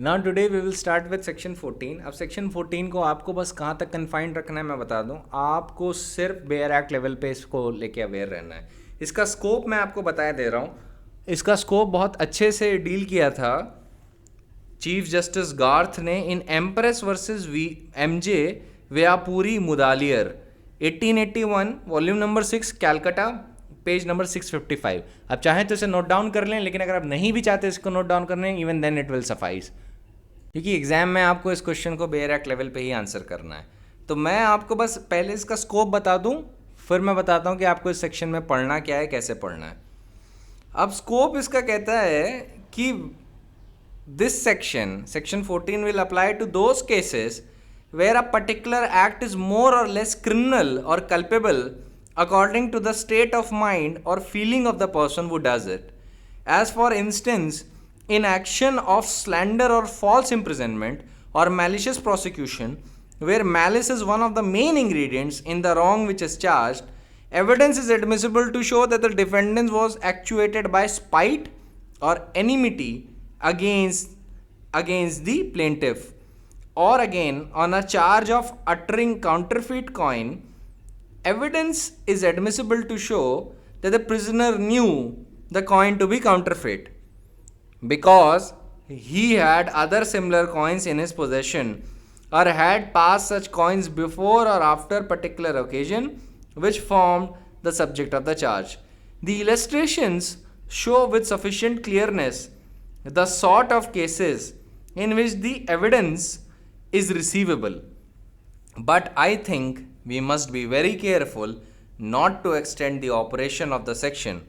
Now today we will start with section 14। अब section 14 को आपको बस कहाँ तक कन्फाइंड रखना है मैं बता दूं, आपको सिर्फ बेयर एक्ट लेवल पे इसको लेके अवेयर रहना है। इसका स्कोप मैं आपको बताया दे रहा हूँ। इसका स्कोप बहुत अच्छे से डील किया था चीफ जस्टिस गार्थ ने in Empress versus V M J Vyapuri Mudaliar 1881 volume number 6 Calcutta page number 655। अब चाहें तो इसे नोट डाउन कर लें, लेकिन अगर आप नहीं भी चाहते इसको नोट डाउन करने, even then it will suffice, क्योंकि एग्जाम में आपको इस क्वेश्चन को बेयर एक्ट लेवल पे ही आंसर करना है। तो मैं आपको बस पहले इसका स्कोप बता दूं, फिर मैं बताता हूं कि आपको इस सेक्शन में पढ़ना क्या है, कैसे पढ़ना है। अब स्कोप इसका कहता है कि this section 14 will apply to those cases where a particular act is more or less criminal or culpable according to the state of mind or feeling of the person who does it. As for instance, in action of slander or false imprisonment or malicious prosecution, where malice is one of the main ingredients in the wrong which is charged, evidence is admissible to show that the defendant was actuated by spite or enmity against the plaintiff. Or again, on a charge of uttering counterfeit coin, evidence is admissible to show that the prisoner knew the coin to be counterfeit because he had other similar coins in his possession or had passed such coins before or after particular occasion which formed the subject of the charge. The illustrations show with sufficient clearness the sort of cases in which the evidence is receivable. But I think we must be very careful not to extend the operation of the section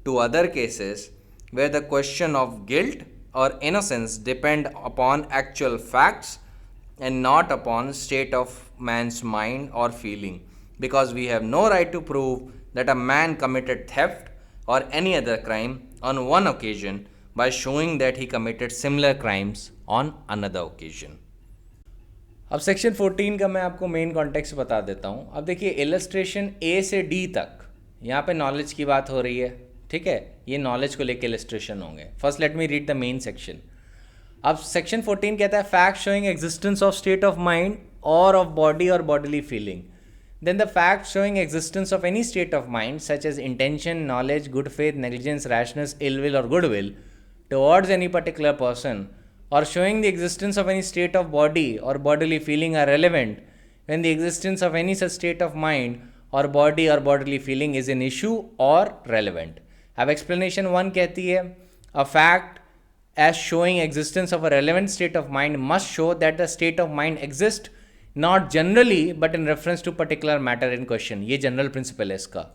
to other cases where the question of guilt or innocence depend upon actual facts and not upon state of man's mind or feeling, because we have no right to prove that a man committed theft or any other crime on one occasion by showing that he committed similar crimes on another occasion. अब section 14 का मैं आपको main context बता देता हूँ। अब देखिए, illustration ए से डी तक यहाँ पे नॉलेज की बात हो रही है, ठीक है। ये नॉलेज को लेके इलस्ट्रेशन होंगे। First let me read the main section. अब सेक्शन 14 कहता है fact showing existence of state of mind और ऑफ बॉडी और bodily feeling, then the fact showing existence of any state of mind such as intention, knowledge, good faith, negligence, rashness, ill will or goodwill towards any particular person, or showing the existence of any state of body or bodily feeling are relevant when the existence of any such state of mind or body or bodily feeling is an issue or relevant. अब explanation 1 कहती है a fact as showing existence of a relevant state of mind must show that the state of mind exists not generally but in reference to particular matter in question. ये general principle है इसका।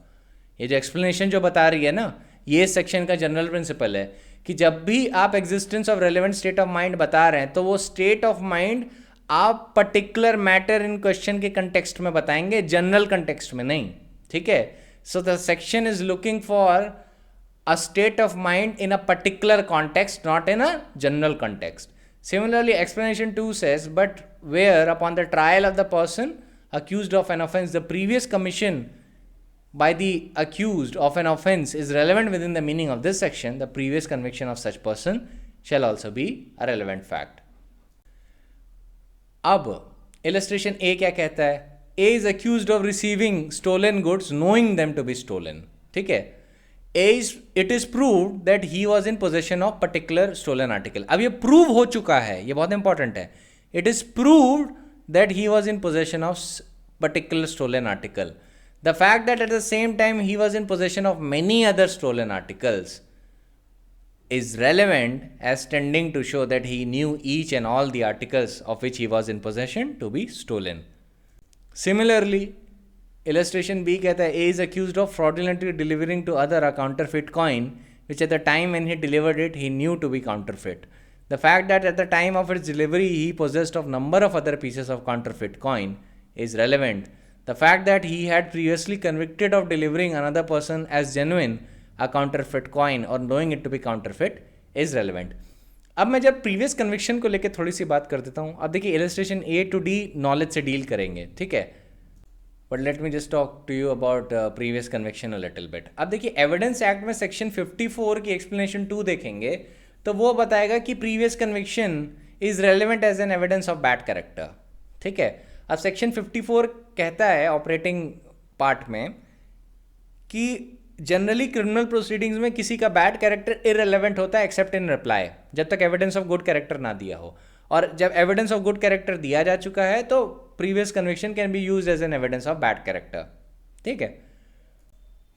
ये जो explanation जो बता रही है ना, ये सेक्शन का जनरल प्रिंसिपल है कि जब भी आप existence of relevant state of mind बता रहे हैं तो वो स्टेट ऑफ माइंड आप पर्टिकुलर मैटर इन क्वेश्चन के कंटेक्स्ट में बताएंगे, जनरल कंटेक्स्ट में नहीं, ठीक है। So the section is looking for a state of mind in a particular context, not in a general context. Similarly, explanation 2 says, but where upon the trial of the person accused of an offense, the previous commission by the accused of an offense is relevant within the meaning of this section, the previous conviction of such person shall also be a relevant fact. अब illustration A क्या कहता है? A is accused of receiving stolen goods knowing them to be stolen, ठीक है। it is proved that he was in possession of particular stolen article. अब ये prove हो चुका है, ये बहुत important है। It is proved that he was in possession of particular stolen article. The fact that at the same time he was in possession of many other stolen articles is relevant as tending to show that he knew each and all the articles of which he was in possession to be stolen. Similarly, illustration B कहता है A is accused of fraudulently delivering to other a counterfeit coin which at the time when he delivered it he knew to be counterfeit. The fact that at the time of its delivery he possessed of number of other pieces of counterfeit coin is relevant. The fact that he had previously convicted of delivering another person as genuine a counterfeit coin or knowing it to be counterfeit is relevant. अब मैं जब previous conviction को लेकर थोड़ी सी बात कर देता हूँ। अब देखिए, illustration A to D knowledge से डील करेंगे, ठीक है। But let me just talk to you about previous conviction a little bit. अब देखिए, एविडेंस एक्ट में सेक्शन 54 की एक्सप्लेनेशन 2 देखेंगे तो वो बताएगा कि previous conviction is relevant as an evidence of bad character. ठीक है। अब सेक्शन 54 कहता है ऑपरेटिंग पार्ट में कि जनरली क्रिमिनल प्रोसीडिंग्स में किसी का बैड कैरेक्टर इररिलेवेंट होता है एक्सेप्ट इन रिप्लाई, जब तक एविडेंस ऑफ गुड कैरेक्टर ना दिया हो। और जब एविडेंस ऑफ गुड कैरेक्टर दिया जा चुका है तो previous conviction can be use as an evidence of bad character. ठीक है।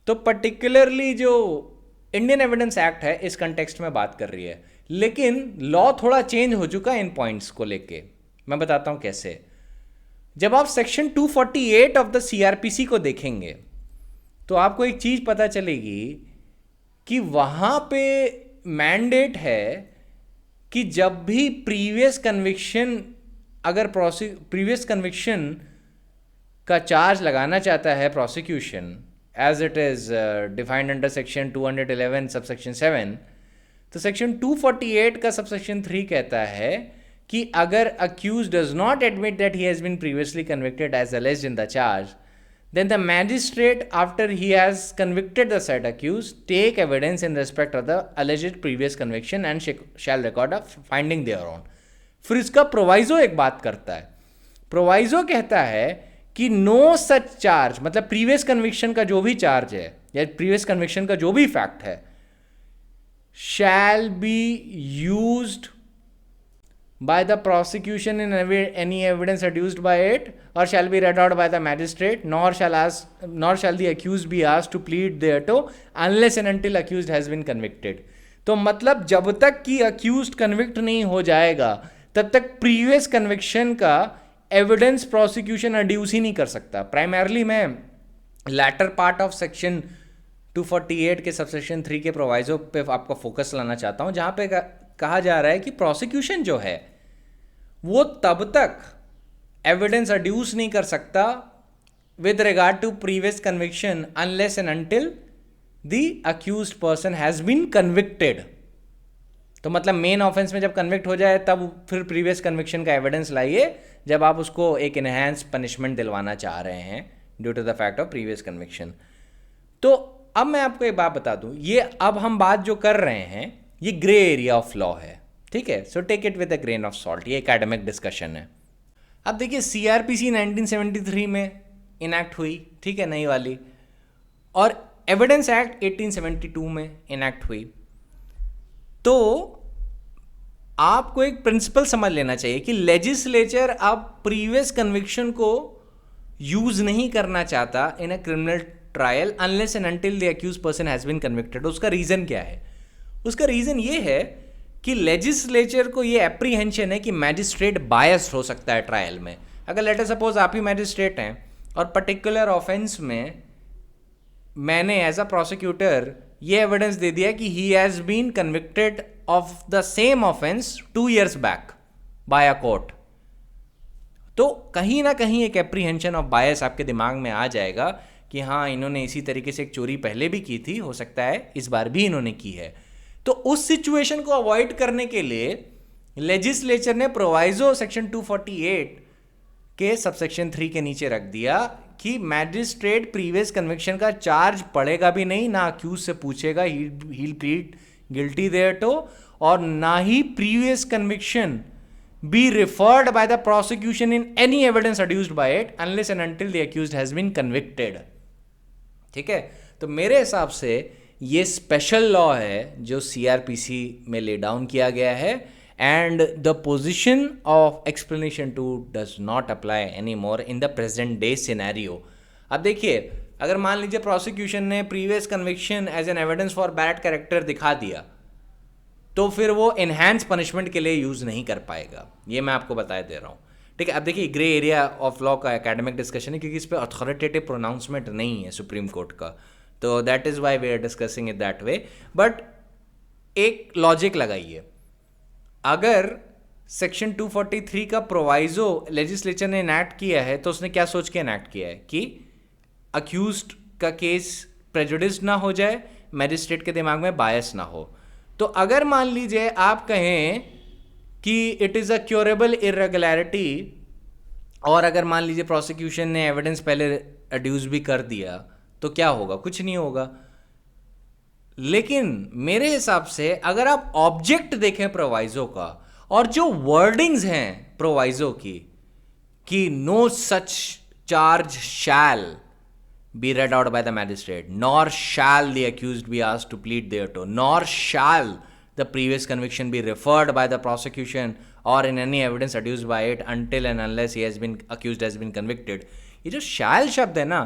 तो पर्टिकुलरली जो इंडियन एविडेंस एक्ट है इस कंटेक्स्ट में बात कर रही है, लेकिन लॉ थोड़ा चेंज हो चुका है इन पॉइंट्स को लेके। मैं बताता हूं कैसे। जब आप सेक्शन 248 ऑफ द सीआरपीसी को देखेंगे तो आपको एक चीज पता चलेगी कि वहां पे मैंडेट है कि जब भी प्रीवियस कन्विक्शन, अगर प्रीवियस कन्विक्शन का चार्ज लगाना चाहता है prosecution as it is defined under section 211 subsection 7, तो सेक्शन 248 का सबसेक्शन 3 कहता है कि अगर accuse does not admit that he has been previously convicted as alleged in the charge, then the magistrate, after he has convicted the said accused, take evidence in respect of the alleged previous conviction and shall record a finding thereon. फिर इसका proviso एक बात करता है। Proviso कहता है कि no such charge, मतलब प्रीवियस कन्विक्शन का जो भी चार्ज है या प्रीवियस कन्विक्शन का जो भी फैक्ट है, shall be used by the prosecution in any evidence adduced by it, or shall be read out by the magistrate, nor shall the accused be asked to plead thereto unless and until accused has been convicted. तो मतलब जब तक कि accused convict नहीं हो जाएगा तब तक previous conviction का evidence prosecution adduce ही नहीं कर सकता। primarily मैं latter part of section 248 के subsection 3 के प्रोवाइजो पे आपका फोकस लाना चाहता हूं, जहां पे कहा जा रहा है कि प्रोसिक्यूशन जो है वो तब तक एविडेंस अड्यूस नहीं कर सकता with regard to previous conviction unless and until the accused person has been convicted. तो मतलब मेन ऑफेंस में जब कन्विक्ट हो जाए तब फिर प्रीवियस कन्विक्शन का एविडेंस लाइए, जब आप उसको एक इनहैंस पनिशमेंट दिलवाना चाह रहे हैं due to the fact of previous conviction. तो अब मैं आपको एक बात बता दूं, ये अब हम बात जो कर रहे हैं ये ग्रे एरिया ऑफ लॉ है। ठीक है। So take it with a grain of salt, ये एकेडमिक डिस्कशन है। अब देखिए सीआरपीसी 1973 में इनैक्ट हुई, ठीक है, नई वाली, और एविडेंस एक्ट 1872 में इनैक्ट हुई। तो आपको एक प्रिंसिपल समझ लेना चाहिए कि लेजिस्लेचर अब प्रीवियस कन्विक्शन को यूज नहीं करना चाहता in a criminal trial unless and until the accused person has been convicted. उसका रीजन क्या है? उसका रीजन ये है कि लेजिस्लेचर को ये एप्रीहेंशन है कि मैजिस्ट्रेट बायस्ड हो सकता है ट्रायल में। अगर लेटर सपोज आप ही मैजिस्ट्रेट हैं और पर्टिकुलर ऑफेंस में मैंने एज अ प्रोसिक्यूटर ये एविडेंस दे दिया कि he has been convicted of the same offence 2 years back by a court, तो कहीं ना कहीं एक एप्रीहेंशन ऑफ बायस आपके दिमाग में आ जाएगा कि हाँ, इन्होंने इसी तरीके से एक चोरी पहले भी की थी, हो सकता है इस बार भी इन्होंने की है। तो उस सिचुएशन को अवॉइड करने के लिए लेजिस्लेचर ने प्रोवाइजो सेक्शन 248 के सबसेक्शन 3 के नीचे रख दिया कि मैजिस्ट्रेट प्रीवियस कन्विक्शन का चार्ज पड़ेगा भी नहीं, ना अक्यूज से पूछेगा, ही प्लीड गिल्टी देयरटो, और ना ही previous conviction be referred by the prosecution in any evidence adduced by it unless and until the accused has been convicted. ठीक है। तो मेरे हिसाब से ये स्पेशल लॉ है जो सीआरपीसी में ले डाउन किया गया है, and the position of explanation 2 does not apply any more in the present day scenario. अब देखिए, अगर मान लीजिए प्रोसिक्यूशन ने previous conviction as an evidence for bad character दिखा दिया, तो फिर वो इनहैंस पनिशमेंट के लिए यूज नहीं कर पाएगा। ये मैं आपको बता दे रहा हूँ। ठीक है। अब देखिए, ग्रे एरिया ऑफ लॉ का एकेडमिक डिस्कशन है क्योंकि इस पर अथॉरिटेटिव प्रोनाउंसमेंट नहीं है सुप्रीम कोर्ट का, तो that is why we are discussing it that way. But एक लॉजिक लगाइए, अगर सेक्शन 243 का प्रोवाइजो लेजिस्लेचर ने इनैक्ट किया है तो उसने क्या सोच के इनैक्ट किया है कि अक्यूज्ड का केस प्रेजुडिस ना हो जाए, मैजिस्ट्रेट के दिमाग में बायस ना हो। तो अगर मान लीजिए आप कहें कि it is a curable irregularity, और अगर मान लीजिए प्रोसिक्यूशन ने एविडेंस पहले एड्यूस भी कर दिया, तो क्या होगा? कुछ नहीं होगा। लेकिन मेरे हिसाब से अगर आप ऑब्जेक्ट देखें प्रोवाइजो का और जो वर्डिंग्स हैं प्रोवाइजो की कि no such charge shall be read out by the magistrate, nor shall the accused be asked to plead thereto, nor shall the previous conviction be referred by the prosecution or in any evidence adduced by it until and unless he has been accused has been convicted. ये जो shall शब्द है ना,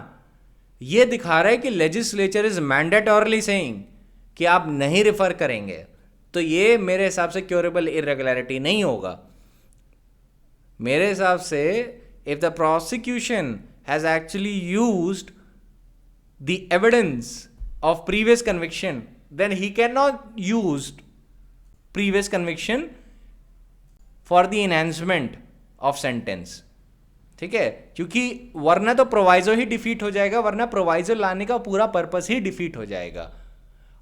ये दिखा रहा है कि legislature is mandatorily saying कि आप नहीं रिफर करेंगे, तो ये मेरे हिसाब से क्योरेबल इरेगुलरिटी नहीं होगा. मेरे हिसाब से if the prosecution has actually used the evidence of previous conviction, then he cannot use previous conviction for the enhancement of sentence. ठीक है, क्योंकि वरना तो प्रोवाइजो ही डिफीट हो जाएगा, वरना प्रोवाइजो लाने का पूरा पर्पस ही डिफीट हो जाएगा.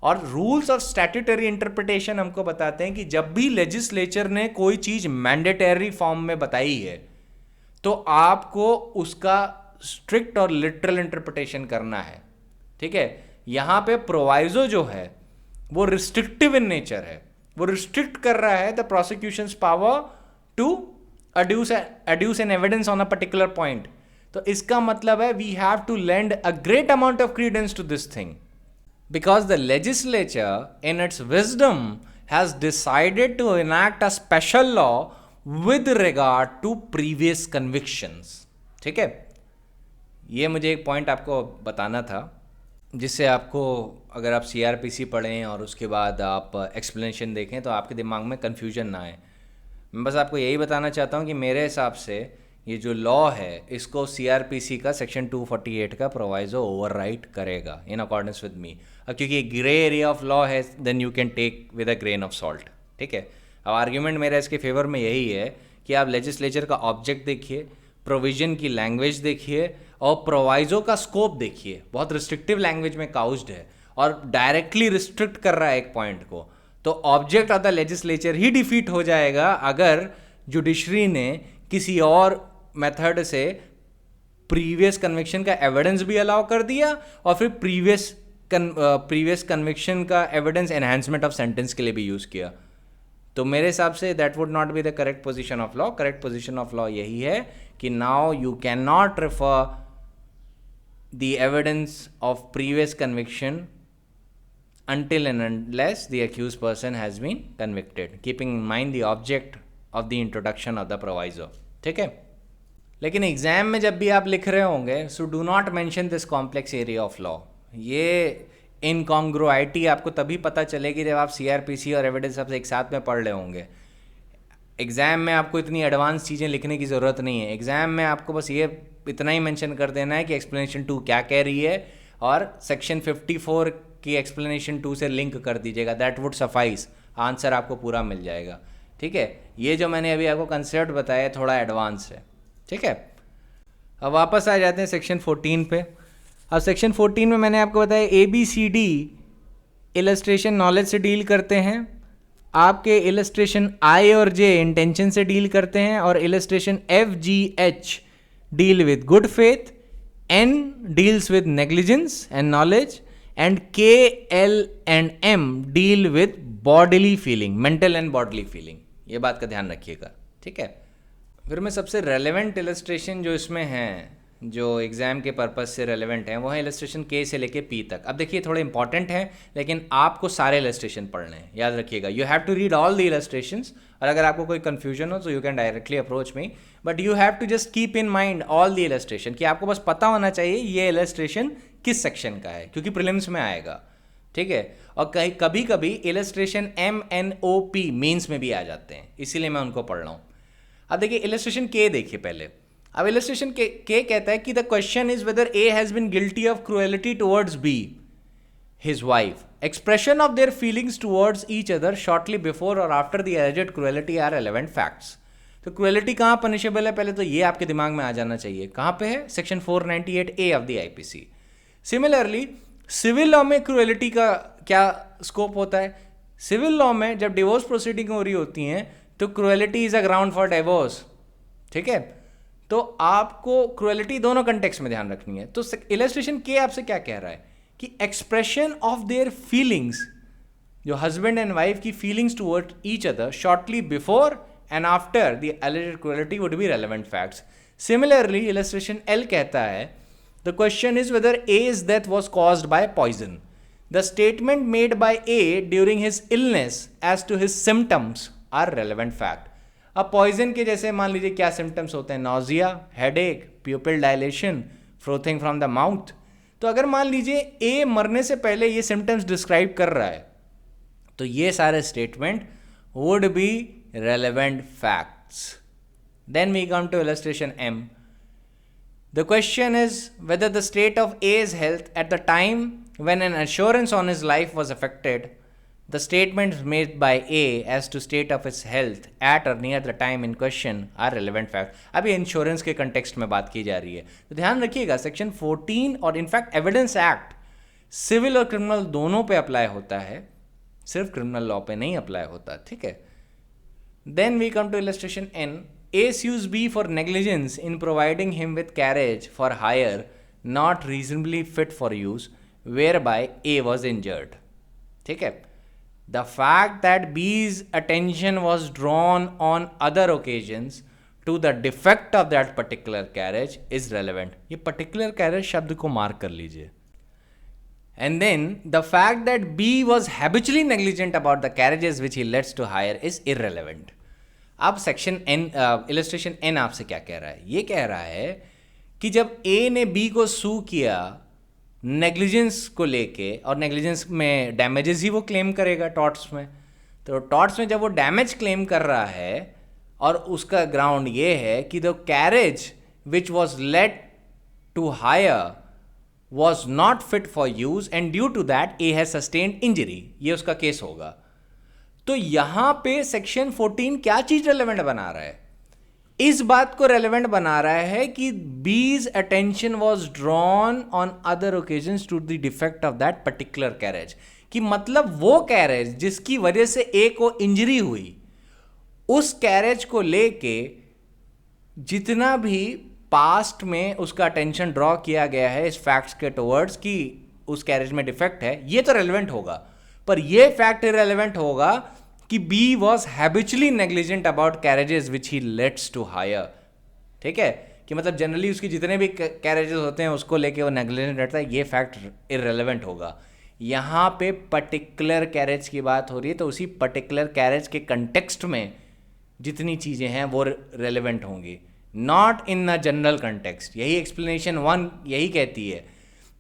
और रूल्स ऑफ स्टैट्यूटरी इंटरप्रिटेशन हमको बताते हैं कि जब भी लेजिस्लेचर ने कोई चीज मैंडेटरी फॉर्म में बताई है तो आपको उसका स्ट्रिक्ट और लिटरल इंटरप्रिटेशन करना है. ठीक है, यहां पे प्रोवाइजो जो है वो रिस्ट्रिक्टिव इन नेचर है, वो रिस्ट्रिक्ट कर रहा है the prosecution's power to adduce an evidence on a particular point. तो इसका मतलब है we have to lend a great amount of credence to this thing because the legislature in its wisdom has decided to enact a special law with regard to previous convictions. ठीक है, ये मुझे एक point आपको बताना था जिससे आपको, अगर आप CRPC पढ़ें और उसके बाद आप एक्सप्लेनेशन देखें तो आपके दिमाग में कन्फ्यूजन ना आए. मैं बस आपको यही बताना चाहता हूँ कि मेरे हिसाब से ये जो लॉ है इसको CRPC का सेक्शन 248 का प्रोवाइजो ओवरराइट करेगा इन अकॉर्डेंस विद मी. अब क्योंकि ग्रे एरिया ऑफ लॉ है then you can take with a grain of salt. ठीक है, अब आर्ग्यूमेंट मेरा इसके फेवर में यही है कि आप लेजिस्लेचर का ऑब्जेक्ट देखिए, प्रोविजन की लैंग्वेज देखिए और प्रोवाइजो का स्कोप देखिए. बहुत रिस्ट्रिक्टिव लैंग्वेज में काउज्ड है और डायरेक्टली रिस्ट्रिक्ट कर रहा है एक पॉइंट को, तो object of the legislature he defeat हो जाएगा अगर जुडिशरी ने किसी और मेथड से प्रीवियस कन्विक्शन का एविडेंस भी अलाउ कर दिया और फिर प्रीवियस कन्विक्शन का एविडेंस एनहांसमेंट ऑफ सेंटेंस के लिए भी यूज़ किया. तो मेरे हिसाब say that would not be the correct position of law. Correct position of law यही है कि now you can not refer the evidence of previous conviction until and unless the accused person has been convicted, keeping in mind the object of the introduction of the proviso. ठीक है, लेकिन exam में जब भी आप लिख रहे होंगे so do not mention this complex area of law. ये इनकॉन्ग्रुइटी आपको तभी पता चलेगी जब आप CRPC और एविडेंस सब एक साथ में पढ़ रहे होंगे. एग्जाम में आपको इतनी एडवांस चीज़ें लिखने की ज़रूरत नहीं है. एग्जाम में आपको बस ये इतना ही मेंशन कर देना है कि एक्सप्लेनेशन 2 क्या कह रही है और सेक्शन 54 की एक्सप्लेनेशन 2 से लिंक कर दीजिएगा. दैट वुड सफाइस, आंसर आपको पूरा मिल जाएगा. ठीक है, ये जो मैंने अभी आपको कंसेप्ट बताया थोड़ा एडवांस है. ठीक है, अब वापस आ जाते हैं सेक्शन 14 पे. अब सेक्शन 14 में मैंने आपको बताया ABCD इलस्ट्रेशन नॉलेज से डील करते हैं, आपके इलस्ट्रेशन I और J इंटेंशन से डील करते हैं और illustration FGH deal with good faith, N deals with negligence and knowledge and K, L and M deal with bodily feeling, mental and bodily feeling. ये बात का ध्यान रखिएगा. ठीक है, फिर मैं सबसे रेलेवेंट इलस्ट्रेशन जो इसमें हैं, जो एग्जाम के पर्पस से रेलेवेंट हैं, वो है इलस्ट्रेशन K से लेके P तक. अब देखिए थोड़े इंपॉर्टेंट हैं लेकिन आपको सारे इलस्ट्रेशन पढ़ने हैं, याद रखिएगा. You have to read all the illustrations और अगर आपको कोई कन्फ्यूजन हो तो you can directly approach me, but you have to just keep in mind all the illustration, कि आपको बस पता होना चाहिए ये इलस्ट्रेशन किस सेक्शन का है, क्योंकि प्रीलिम्स में आएगा. ठीक है, और कभी कभी इलस्ट्रेशन MNOP मेंस में भी आ जाते हैं, इसीलिए मैं उनको पढ़ रहा हूँ. अब देखिए इलस्ट्रेशन K देखिए पहले. अब इलस्ट्रेशन K कहता है कि the question is whether A has been guilty of cruelty towards B, his wife. Expression of their feelings towards each other shortly before or after the alleged cruelty are relevant facts. तो cruelty कहाँ punishable है, पहले तो ये आपके दिमाग में आ जाना चाहिए. कहाँ पे है? Section 498A of the IPC. Similarly civil law में क्रुएलिटी का क्या स्कोप होता है? सिविल लॉ में जब डिवोर्स प्रोसीडिंग हो रही होती हैं तो cruelty is a ground for divorce. ठीक है, तो आपको क्रुएलिटी दोनों कंटेक्स्ट में ध्यान रखनी है. तो इलस्ट्रेशन के आपसे क्या कह रहा है कि एक्सप्रेशन ऑफ देयर फीलिंग्स, जो हस्बैंड एंड वाइफ की feelings toward each other shortly before and after the alleged cruelty would be relevant facts. Similarly, illustration L कहता है the question is whether A's death was caused by poison. The statement made by A during his illness as to his symptoms are relevant fact. अब poison के जैसे मान लीजिए क्या symptoms होते हैं, nausea, headache, pupil dilation, frothing from the mouth. तो अगर मान लीजिए ए मरने से पहले ये सिम्टम्स डिस्क्राइब कर रहा है तो ये सारे statement would be relevant facts. Then we come to illustration M. The question is whether the state of A's health at the time when an assurance on his life was affected, the statements made by A as to state of his health at or near the time in question are relevant facts. अभी insurance के context में बात की जा रही है, तो ध्यान रखिएगा सेक्शन 14 और इनफैक्ट एविडेंस एक्ट सिविल और क्रिमिनल दोनों पे अप्लाई होता है, सिर्फ क्रिमिनल लॉ पे नहीं अप्लाई होता. ठीक है. Then we come to illustration N. A sues B for negligence in providing him with carriage for hire not reasonably fit for use, whereby A was injured. ठीक है. The fact that B's attention was drawn on other occasions to the defect of that particular carriage is relevant. ये particular carriage शब्द को mark कर लीजिए. And then the fact that B was habitually negligent about the carriages which he lets to hire is irrelevant. अब section N, illustration N आपसे क्या कह रहा है? ये कह रहा है कि जब A ने B को सू किया नेग्लिजेंस को लेके, और नेग्लिजेंस में डैमेजेस ही वो क्लेम करेगा टॉर्ट्स में, तो टॉर्ट्स में जब वो डैमेज क्लेम कर रहा है और उसका ग्राउंड ये है कि the carriage which was let to hire was not fit for use and due to that A has sustained injury, ये उसका केस होगा. तो यहां पे सेक्शन 14 क्या चीज रेलेवेंट बना रहा है? इस बात को रेलेवेंट बना रहा है कि B's attention was drawn on other occasions to the defect of that particular carriage, कि मतलब वो कैरेज जिसकी वजह से A को इंजरी हुई, उस कैरेज को लेके जितना भी पास्ट में उसका अटेंशन ड्रॉ किया गया है इस फैक्ट्स के टुवर्ड्स कि उस कैरेज में डिफेक्ट है, ये तो रेलेवेंट होगा. पर ये फैक्ट इरेलेवेंट होगा कि B was habitually negligent about carriages which he lets to hire. ठीक है, कि मतलब जनरली उसकी जितने भी कैरेजेस होते हैं उसको लेके वो नेग्लिजेंट रहता है, ये फैक्ट इरेलेवेंट होगा. यहाँ पे पर्टिकुलर कैरेज की बात हो रही है तो उसी पर्टिकुलर कैरेज के कंटेक्स्ट में जितनी चीज़ें हैं वो रेलेवेंट होंगी, not in the general context. यही एक्सप्लेनेशन 1 यही कहती है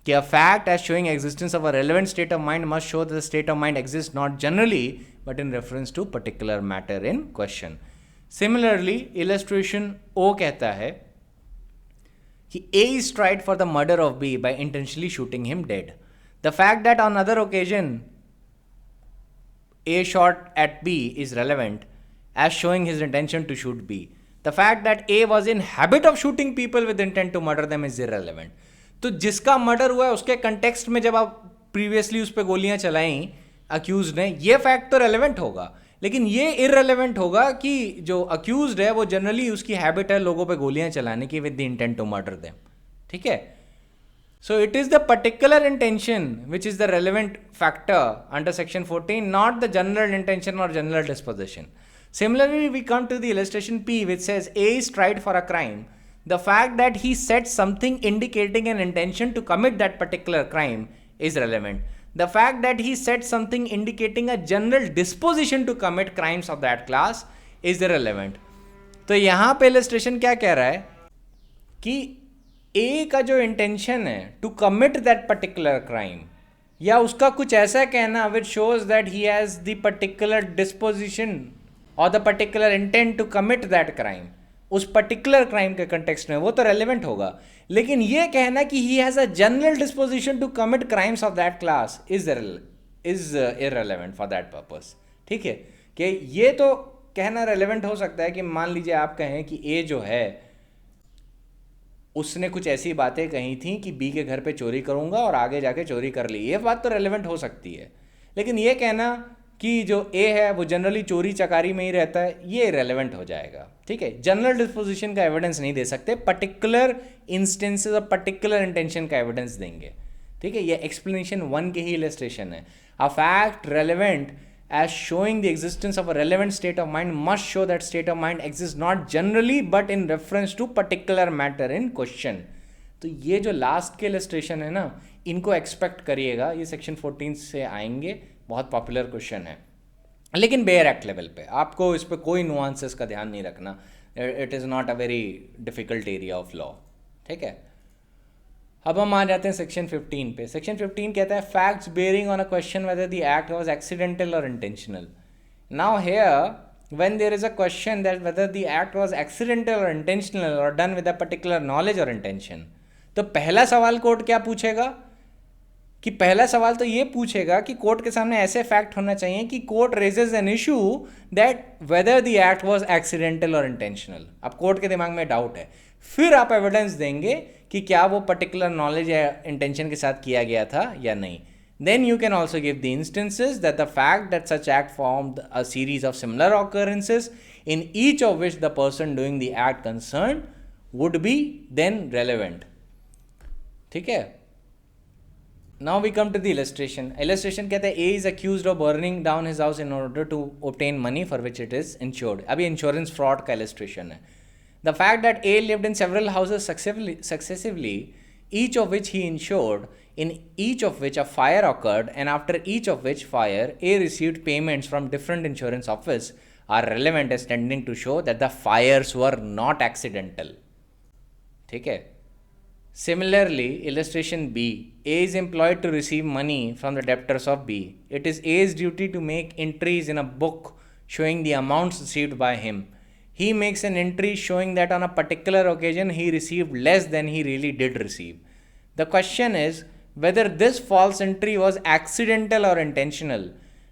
कि a fact as showing existence of a relevant state of mind must show the state of mind exist not generally but in reference to particular matter in question. Similarly illustration O कहता है कि A is tried for the murder of B by intentionally shooting him dead. The fact that on other occasion A shot at B is relevant as showing his intention to shoot B. The fact that A was in habit of shooting people with intent to murder them is irrelevant. तो जिसका murder हुआ है उसके context में जब आप previously उस पर गोलियां चलाई अक्यूज ने, ये फैक्ट तो रेलेवेंट होगा, लेकिन ये इररेलेवेंट होगा कि जो अक्यूज्ड है वो जनरली उसकी हैबिट है लोगों पे गोलियां चलाने की with the intent to murder them. ठीक है, so it is the particular intention which is the relevant factor under section 14, not the general intention or general disposition. Similarly, we come to the illustration P which says A is tried for a crime. The fact that he said something indicating an intention to commit that particular crime is relevant. The fact that he said something indicating a general disposition to commit crimes of that class is irrelevant. तो यहाँ पे illustration क्या कह रहा है कि A का जो intention है to commit that particular crime, या उसका कुछ ऐसा कहना which shows that he has the particular disposition और the particular intent to commit that crime, उस पर्टिकुलर क्राइम के कंटेक्स्ट में वो तो रेलिवेंट होगा. लेकिन ये कहना कि he has a general disposition to commit crimes of that class is irrelevant for that purpose. ठीक है, कि ये तो कहना रेलिवेंट हो सकता है कि मान लीजिए आप कहें कि ए जो है उसने कुछ ऐसी बातें कही थी कि बी के घर पे चोरी करूंगा और आगे जाके चोरी कर ली, ये बात तो रेलिवेंट हो सकती है. लेकिन ये कहना कि जो ए है वो जनरली चोरी चकारी में ही रहता है, ये रेलेवेंट हो जाएगा. ठीक है, जनरल डिस्पोजिशन का एविडेंस नहीं दे सकते, पर्टिकुलर इंस्टेंसेस और पर्टिकुलर इंटेंशन का एविडेंस देंगे. ठीक है, ये एक्सप्लेनेशन 1 के ही इलस्ट्रेशन है. A fact relevant as showing the existence of a relevant state of mind must show that state of mind exists not generally but in reference to particular matter in question. तो ये जो last के illustration है ना, इनको expect करिएगा, ये section 14 से आएंगे, बहुत पॉपुलर क्वेश्चन है. लेकिन बेयर एक्ट लेवल पे आपको इस पर कोई नुआंसेस का ध्यान नहीं रखना. It is not a very difficult area of law. ठीक है, अब हम आ जाते हैं सेक्शन 15 पे. सेक्शन 15 कहता है facts bearing on a question whether the act was accidental और intentional. Now here when there is a question that whether the act was accidental और intentional or done with a particular knowledge or intention, तो पहला सवाल court क्या पूछेगा कि पहला सवाल तो ये पूछेगा कि कोर्ट के सामने ऐसे फैक्ट होना चाहिए कि court raises an issue that whether the act was accidental और इंटेंशनल. अब कोर्ट के दिमाग में डाउट है, फिर आप एविडेंस देंगे कि क्या वो पर्टिकुलर नॉलेज या इंटेंशन के साथ किया गया था या नहीं. Then you can also give the instances that the fact that such act formed a series of similar occurrences in each of which the person doing the act concern would be then relevant. ठीक है, now we come to the illustration. Illustration कहते हैं A is accused of burning down his house in order to obtain money for which it is insured. अभी insurance fraud का illustration है. The fact that A lived in several houses successively, each of which he insured, in each of which a fire occurred, and after each of which fire A received payments from different insurance office, are relevant as tending to show that the fires were not accidental. ठीक है. Similarly, illustration B, A is employed to receive money from the debtors of B. It is A's duty to make entries in a book showing the amounts received by him. He makes an entry showing that on a particular occasion he received less than he really did receive. The question is whether this false entry was accidental or intentional.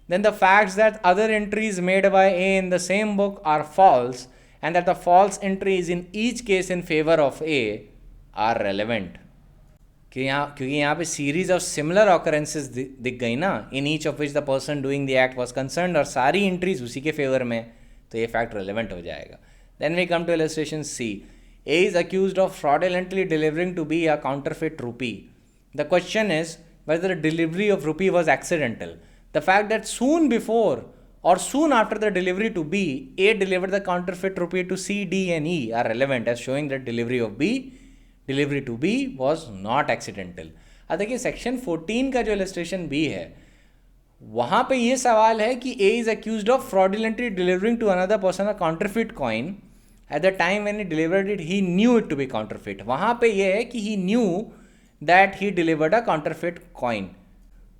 Then the facts that other entries made by A in the same book are false and that the false entry is in each case in favor of A are relevant. क्योंकि यहाँ पे series of similar occurrences दिख गई ना, इन each of which the person doing the act was concern, और सारी entries उसी के फेवर में, तो ये फैक्ट रेलेवेंट हो जाएगा. Then we come to illustration C. A is accused of fraudulently delivering to be a counterfeit rupee. The question is whether the delivery of rupee was accidental. The fact that soon before or soon after the delivery to B, A delivered the counterfeit rupee to C, D and E are relevant as showing that delivery to B was not accidental. अब देखिए section 14 का जो illustration B है, वहाँ पे ये सवाल है कि A is accused of fraudulently delivering to another person a counterfeit coin. At the time when he delivered it, he knew it to be counterfeit. वहाँ पे ये है कि he knew that he delivered a counterfeit coin.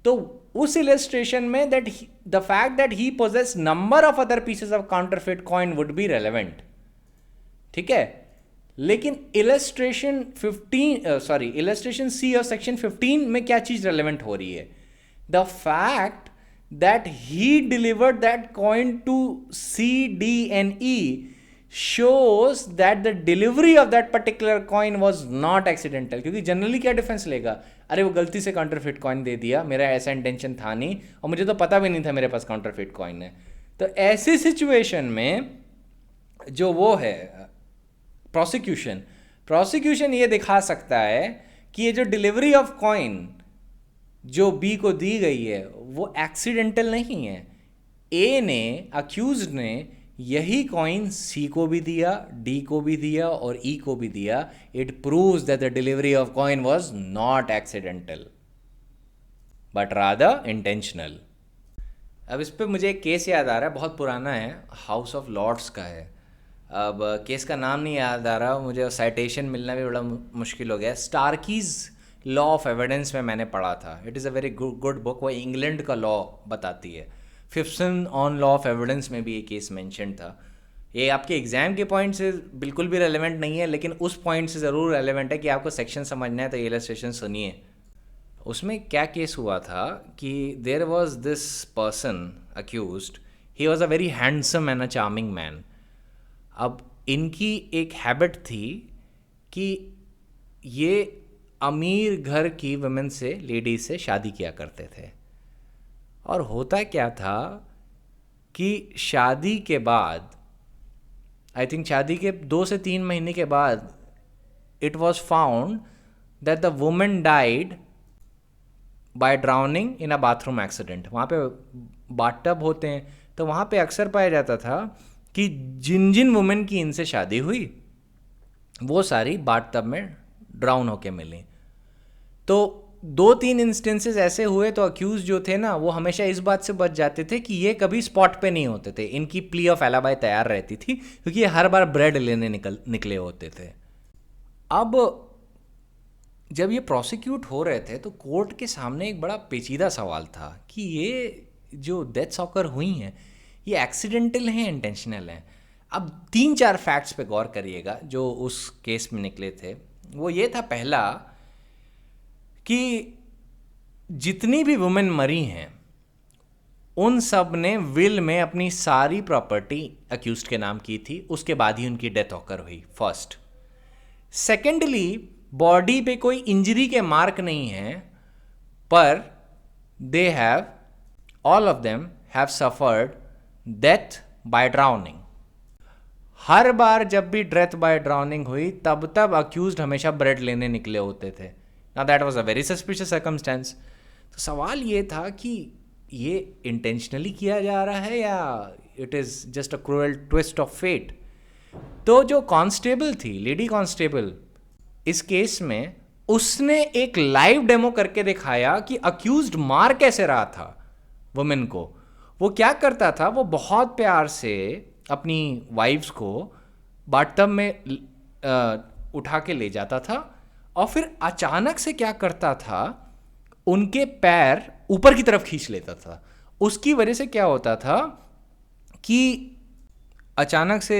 तो उस illustration में that the fact that he possessed number of other pieces of counterfeit coin would be relevant. ठीक है, लेकिन इलस्ट्रेशन सी और सेक्शन 15 में क्या चीज रेलेवेंट हो रही है? The fact that he delivered that coin to C, D and E shows that the delivery of that particular coin was not accidental. क्योंकि जनरली क्या डिफेंस लेगा, अरे वो गलती से काउंटरफिट कॉइन दे दिया, मेरा ऐसा इंटेंशन था नहीं और मुझे तो पता भी नहीं था मेरे पास काउंटरफिट कॉइन है. तो ऐसी सिचुएशन में जो वो है प्रोसिक्यूशन ये दिखा सकता है कि ये जो डिलीवरी ऑफ कॉइन जो बी को दी गई है वो एक्सीडेंटल नहीं है. ए ने, अक्यूज्ड ने यही कॉइन सी को भी दिया, डी को भी दिया और ई को भी दिया. It proves that the delivery of coin was not accidental but rather intentional. अब इस पे मुझे एक केस याद आ रहा है, बहुत पुराना है, हाउस ऑफ लॉर्ड्स का है. अब केस का नाम नहीं याद आ रहा, मुझे साइटेशन मिलना भी बड़ा मुश्किल हो गया. स्टार्कीज लॉ ऑफ एविडेंस में मैंने पढ़ा था. It is a very good book. वो इंग्लैंड का लॉ बताती है. फिफ्सन ऑन लॉ ऑफ एविडेंस में भी ये केस मेंशन था. ये आपके एग्जाम के पॉइंट से बिल्कुल भी रेलेवेंट नहीं है, लेकिन उस पॉइंट से ज़रूर रेलेवेंट है कि आपको सेक्शन समझना है, तो ये इलस्ट्रेशन सुनिए. उसमें क्या केस हुआ था कि there was this person accused, he was a very handsome and a charming man. अब इनकी एक हैबिट थी कि ये अमीर घर की वुमेन से, लेडीज से शादी किया करते थे. और होता क्या था कि शादी के बाद, आई थिंक शादी के 2 से 3 महीने के बाद, it was found that the women died by drowning in a bathroom accident. वहाँ पे बाथटब होते हैं, तो वहाँ पे अक्सर पाया जाता था कि जिन जिन वुमेन की इनसे शादी हुई वो सारी बाथटब में ड्राउन होके मिली। तो 2-3 इंस्टेंसेस ऐसे हुए तो अक्यूज जो थे ना वो हमेशा इस बात से बच जाते थे कि ये कभी स्पॉट पे नहीं होते थे, इनकी प्ली ऑफ एलाबाई तैयार रहती थी क्योंकि ये हर बार ब्रेड लेने निकले होते थे। अब जब ये प्रोसिक्यूट हो रहे थे तो कोर्ट के सामने एक बड़ा पेचीदा सवाल था कि ये जो डेथ्स ऑकर हुई हैं ये एक्सीडेंटल हैं, इंटेंशनल हैं। अब 3-4 फैक्ट्स पे गौर करिएगा जो उस केस में निकले थे। वो ये था, पहला कि जितनी भी वुमेन मरी हैं उन सब ने विल में अपनी सारी प्रॉपर्टी अक्यूज्ड के नाम की थी, उसके बाद ही उनकी डेथ ऑकर हुई, फर्स्ट। सेकेंडली, बॉडी पे कोई इंजरी के मार्क नहीं हैं, पर they have, all of them have suffered death by drowning. हर बार जब भी डेथ बाय ड्राउनिंग हुई तब अक्यूज्ड हमेशा ब्रेड लेने निकले होते थे। Now that was a very suspicious circumstance. तो सवाल ये था कि ये इंटेंशनली किया जा रहा है या it is just a cruel twist of fate. तो जो कांस्टेबल थी, लेडी कांस्टेबल, इस केस में उसने एक लाइव डेमो करके दिखाया कि अक्यूज्ड मार कैसे रहा था वुमेन को। वो क्या करता था, वो बहुत प्यार से अपनी वाइफ्स को बाथटब में उठा के ले जाता था और फिर अचानक से क्या करता था, उनके पैर ऊपर की तरफ खींच लेता था। उसकी वजह से क्या होता था कि अचानक से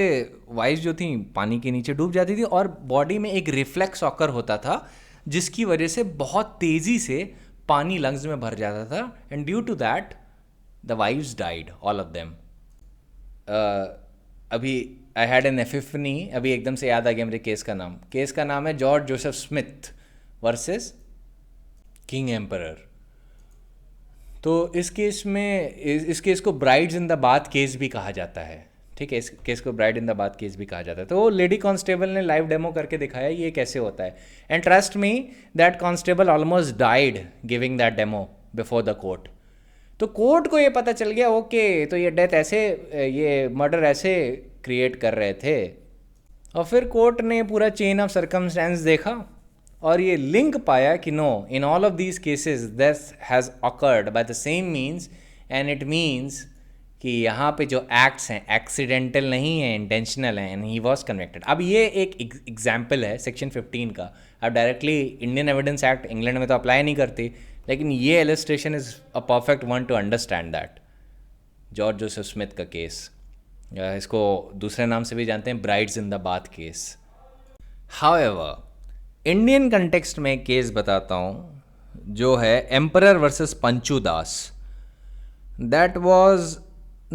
वाइफ जो थी पानी के नीचे डूब जाती थी और बॉडी में एक रिफ्लेक्स ऑकर होता था जिसकी वजह से बहुत तेज़ी से पानी लंग्स में भर जाता था, and due to that the wives died, all of them. अभी आई हैड एन एपिफनी, अभी एकदम से याद आ गया मुझे केस का नाम है George Joseph Smith versus king emperor. तो इस केस को brides in the bath case भी कहा जाता है, ठीक है। इस केस को bride in the bath case भी कहा जाता है। तो वो लेडी कांस्टेबल ने लाइव डेमो करके दिखाया ये कैसे होता है, and trust me that constable almost died giving that demo before the court. तो कोर्ट को ये पता चल गया, ओके, तो ये डेथ ऐसे, ये मर्डर ऐसे क्रिएट कर रहे थे। और फिर कोर्ट ने पूरा चेन ऑफ सर्कमस्टेंस देखा और ये लिंक पाया कि no, in all of these cases this has occurred by the same means, and it means कि यहाँ पे जो एक्ट्स हैं एक्सीडेंटल नहीं है, इंटेंशनल है, एंड ही वॉज कन्विक्टेड। अब ये एक एग्जाम्पल है सेक्शन 15 का। अब directly Indian evidence act England में तो अप्लाई नहीं करती, लेकिन ये illustration is a perfect one two understand that George Joseph Smith का केस। इसको दूसरे नाम से भी जानते हैं brides in the bath case. However Indian context में केस बताता हूँ जो है emperor versus Panchu Das. That was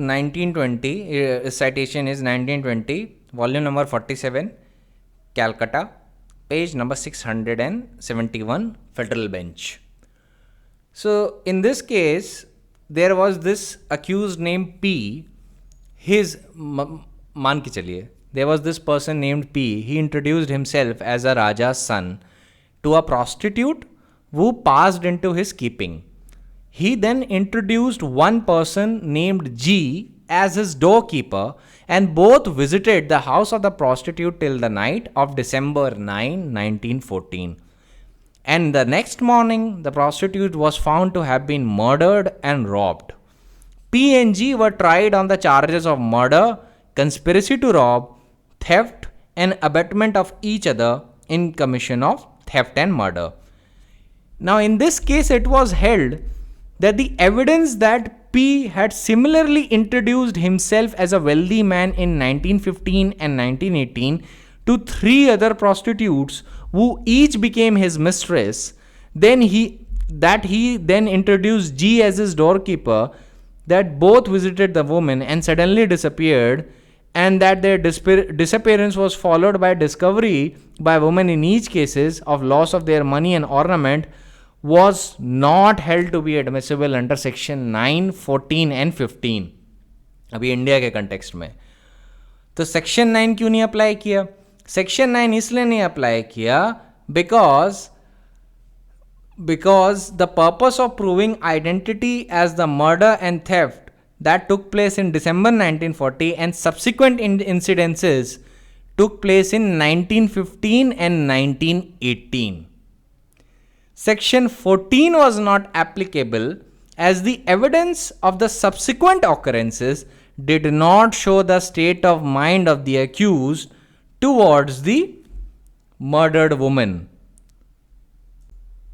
1920, citation is 1920, volume number 47, Calcutta, page number 671, Federal Bench. So in this case there was this accused named P. His मान के चलिए, there was this person named P. He introduced himself as a Raja's son to a prostitute who passed into his keeping. He then introduced one person named G as his doorkeeper, and both visited the house of the prostitute till the night of December 9, 1914. And the next morning, the prostitute was found to have been murdered and robbed. P and G were tried on the charges of murder, conspiracy to rob, theft, and abetment of each other in commission of theft and murder. Now, in this case, it was held that the evidence that P had similarly introduced himself as a wealthy man in 1915 and 1918 to 3 other prostitutes who each became his mistress, then he then introduced G as his doorkeeper, that both visited the woman and suddenly disappeared, and that their disappearance was followed by discovery by women in each cases of loss of their money and ornament, was not held to be admissible under section 9, 14 and 15. अभी India के context में तो section 9 क्यों नहीं apply किया? Section 9 इसलिए नहीं apply किया because because the purpose of proving identity as the murder and theft that took place in December 1940 and subsequent incidences took place in 1915 and 1918. Section 14 was not applicable as the evidence of the subsequent occurrences did not show the state of mind of the accused towards the murdered woman.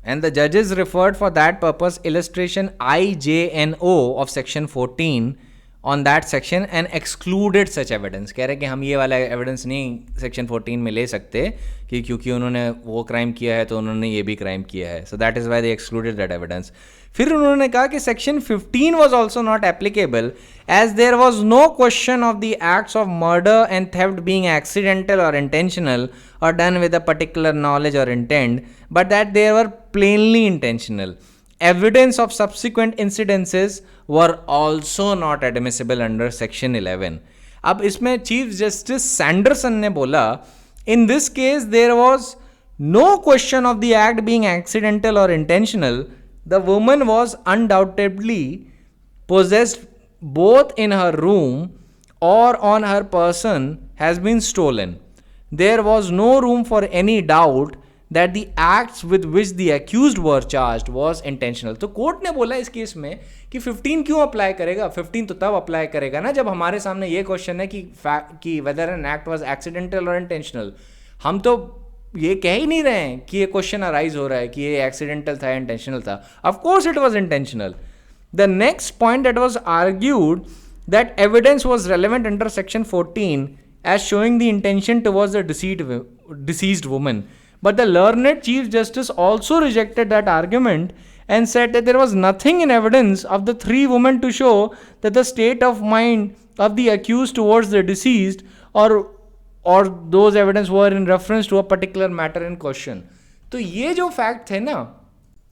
And the judges referred for that purpose illustration I, J and O of section 14 on that section and excluded such evidence. कह रहे कि हम ये वाला evidence नहीं section 14 में ले सकते कि क्योंकि उन्होंने वो क्राइम किया है तो उन्होंने ये भी क्राइम किया है. So that is why they excluded that evidence. फिर उन्होंने कहा कि section 15 was also not applicable as there was no question of the acts of murder and theft being accidental और intentional or done with a particular knowledge or intent, but that they were plainly intentional. Evidence of subsequent incidences were also not admissible under section 11. अब इसमें chief justice Sanderson ने बोला, in this case there was no question of the act being accidental or intentional. The woman was undoubtedly possessed both in her room or on her person has been stolen. There was no room for any doubt that the acts with which the accused were charged was intentional. तो court ने बोला इस case में कि 15 क्यों apply करेगा. 15 तो तब अप्लाई करेगा ना जब हमारे सामने ये क्वेश्चन है कि whether an act was accidental or intentional. हम तो ये कह ही नहीं रहे हैं कि ये क्वेश्चन अराइज हो रहा है कि ये एक्सीडेंटल था इंटेंशनल था. Of course it was intentional. The next point that was argued that evidence was relevant under section 14 as showing the intention towards the deceased woman. But the learned Chief Justice also rejected that argument and said that there was nothing in evidence of the three women to show that the state of mind of the accused towards the deceased or those evidence were in reference to a particular matter in question. तो ये जो fact थे ना,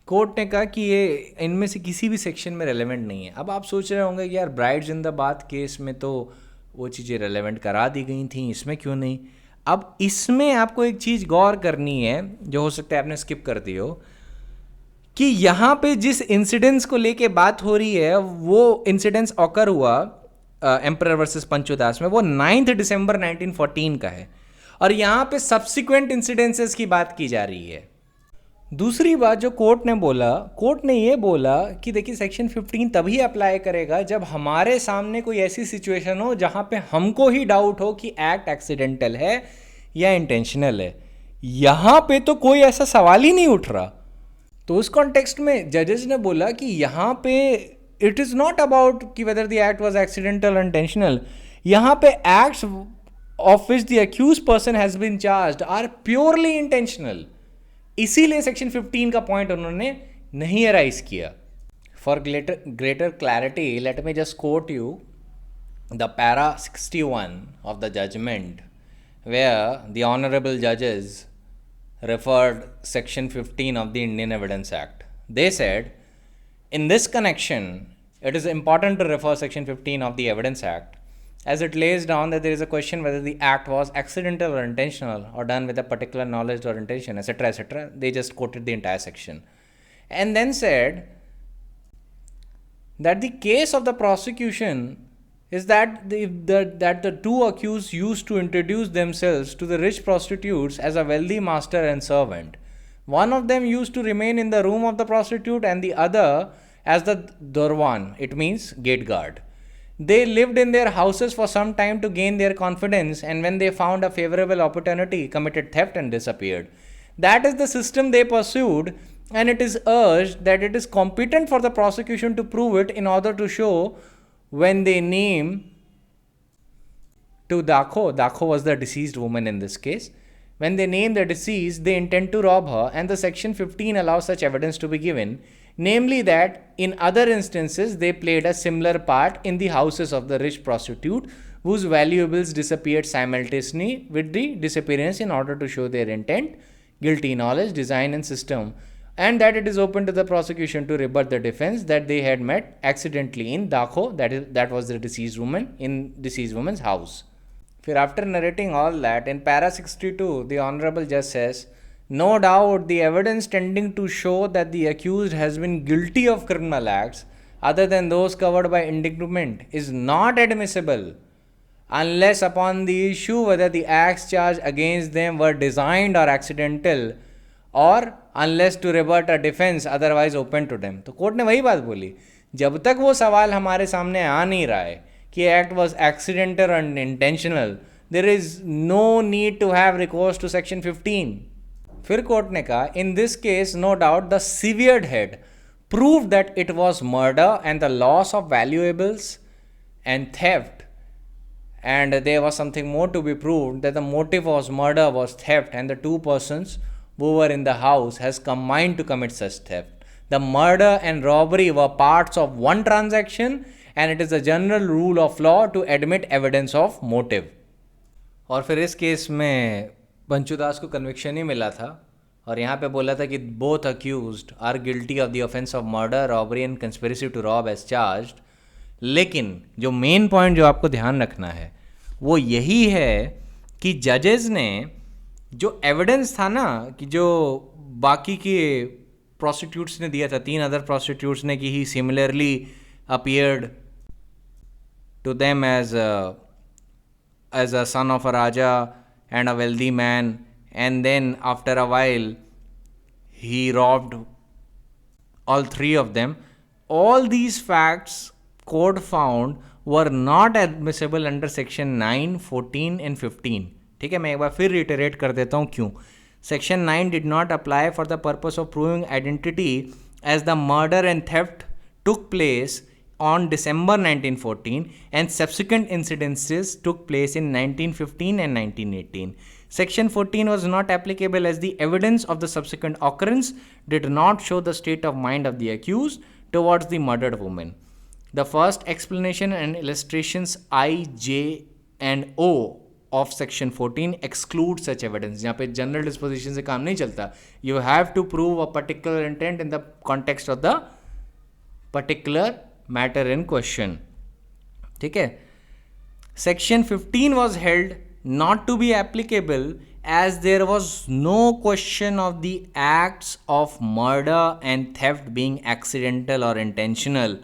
court ने कहा कि ये इनमें से किसी भी सेक्शन में रेलेवेंट नहीं है. अब आप सोच रहे होंगे कि यार ब्राइड जिंदाबाद केस में तो वो चीज़ें रेलेवेंट करा दी गई थी, इसमें क्यों नहीं. अब इसमें आपको एक चीज़ गौर करनी है जो हो सकता है आपने स्किप कर दी हो, कि यहाँ पे जिस इंसिडेंस को लेके बात हो रही है वो इंसिडेंस ऑकर हुआ एम्परर वर्सेस पंचोदास में, वो 9 दिसंबर 1914 का है और यहाँ पे सब्सिक्वेंट इंसिडेंसेस की बात की जा रही है. दूसरी बात जो कोर्ट ने ये बोला कि देखिए सेक्शन 15 तभी अप्लाई करेगा जब हमारे सामने कोई ऐसी सिचुएशन हो जहाँ पे हमको ही डाउट हो कि एक्ट एक्सीडेंटल है या इंटेंशनल है. यहाँ पे तो कोई ऐसा सवाल ही नहीं उठ रहा. तो उस कॉन्टेक्स्ट में जजेस ने बोला कि यहाँ पे इट इज़ नॉट अबाउट कि whether the act was accidental और इंटेंशनल. यहाँ पे acts of which the accuse person has been charged are purely intentional. इसीलिए सेक्शन 15 का पॉइंट उन्होंने नहीं अराइज किया. For greater clarity let me just quote you the para 61 of the judgment where the honourable जजेस referred section 15 of the Indian Evidence Act. They said, in this connection, it is important to refer section 15 of the Evidence Act as it lays down that there is a question whether the act was accidental or intentional or done with a particular knowledge or intention, etc., etc. They just quoted the entire section. And then said that the case of the prosecution is that the two accused used to introduce themselves to the rich prostitutes as a wealthy master and servant. One of them used to remain in the room of the prostitute and the other as the Dorwan, it means gate guard. They lived in their houses for some time to gain their confidence, and when they found a favorable opportunity, committed theft and disappeared. That is the system they pursued, and it is urged that it is competent for the prosecution to prove it in order to show when they name to Dakho was the deceased woman in this case. When they name the deceased, they intend to rob her, and the section 15 allows such evidence to be given, namely that in other instances they played a similar part in the houses of the rich prostitute whose valuables disappeared simultaneously with the disappearance in order to show their intent, guilty knowledge, design and system, and that it is open to the prosecution to rebut the defense that they had met accidentally in Dakho, that was the deceased woman, in deceased woman's house. After narrating all that, in para 62, the Honorable Judge says, No doubt the evidence tending to show that the accused has been guilty of criminal acts other than those covered by indictment is not admissible unless upon the issue whether the acts charged against them were designed or accidental or unless to rebut a defense otherwise open to them. तो court ने वही बात बोली, जब तक वो सवाल हमारे सामने आ नहीं रहा है कि एक्ट वॉज एक्सीडेंटल और intentional, there is no need to have recourse to section 15. फिर कोर्ट ने कहा, in this case no doubt the severed head proved that it was murder and the loss of valuables and theft, and there was something more to be proved, that the motive was murder, was theft, and the two persons who were in the house has combined to commit such theft. The murder and robbery were parts of one transaction and it is a general rule of law to admit evidence of motive. और फिर इस case में पंचुदास को conviction ही मिला था और यहाँ पे बोला था कि both accused are guilty of the offence of murder, robbery and conspiracy to rob as charged. लेकिन जो मेन पॉइंट जो आपको ध्यान रखना है वो यही है कि जजेस ने जो एविडेंस था ना, कि जो बाकी के प्रोस्टिट्यूट्स ने दिया था, 3 अदर प्रोस्टिट्यूट्स ने, कि he similarly appeared to them as a son of a raja and a wealthy man, and then after a while he robbed all 3 of them. All these facts court found were not admissible under section 9, 14 and 15. ठीक है, मैं एक बार फिर रिटरेट कर देता हूँ क्यों. section 9 did not apply for the purpose of proving identity as the murder and theft took place on December 1914 and subsequent incidences took place in 1915 and 1918. Section 14 was not applicable as the evidence of the subsequent occurrence did not show the state of mind of the accused towards the murdered woman. The first explanation and illustrations I, J and O of section 14 exclude such evidence. यहाँ पे general disposition से काम नहीं चलता. You have to prove a particular intent in the context of the particular matter in question. ठीक है. Section 15 was held not to be applicable as there was no question of the acts of murder and theft being accidental or intentional,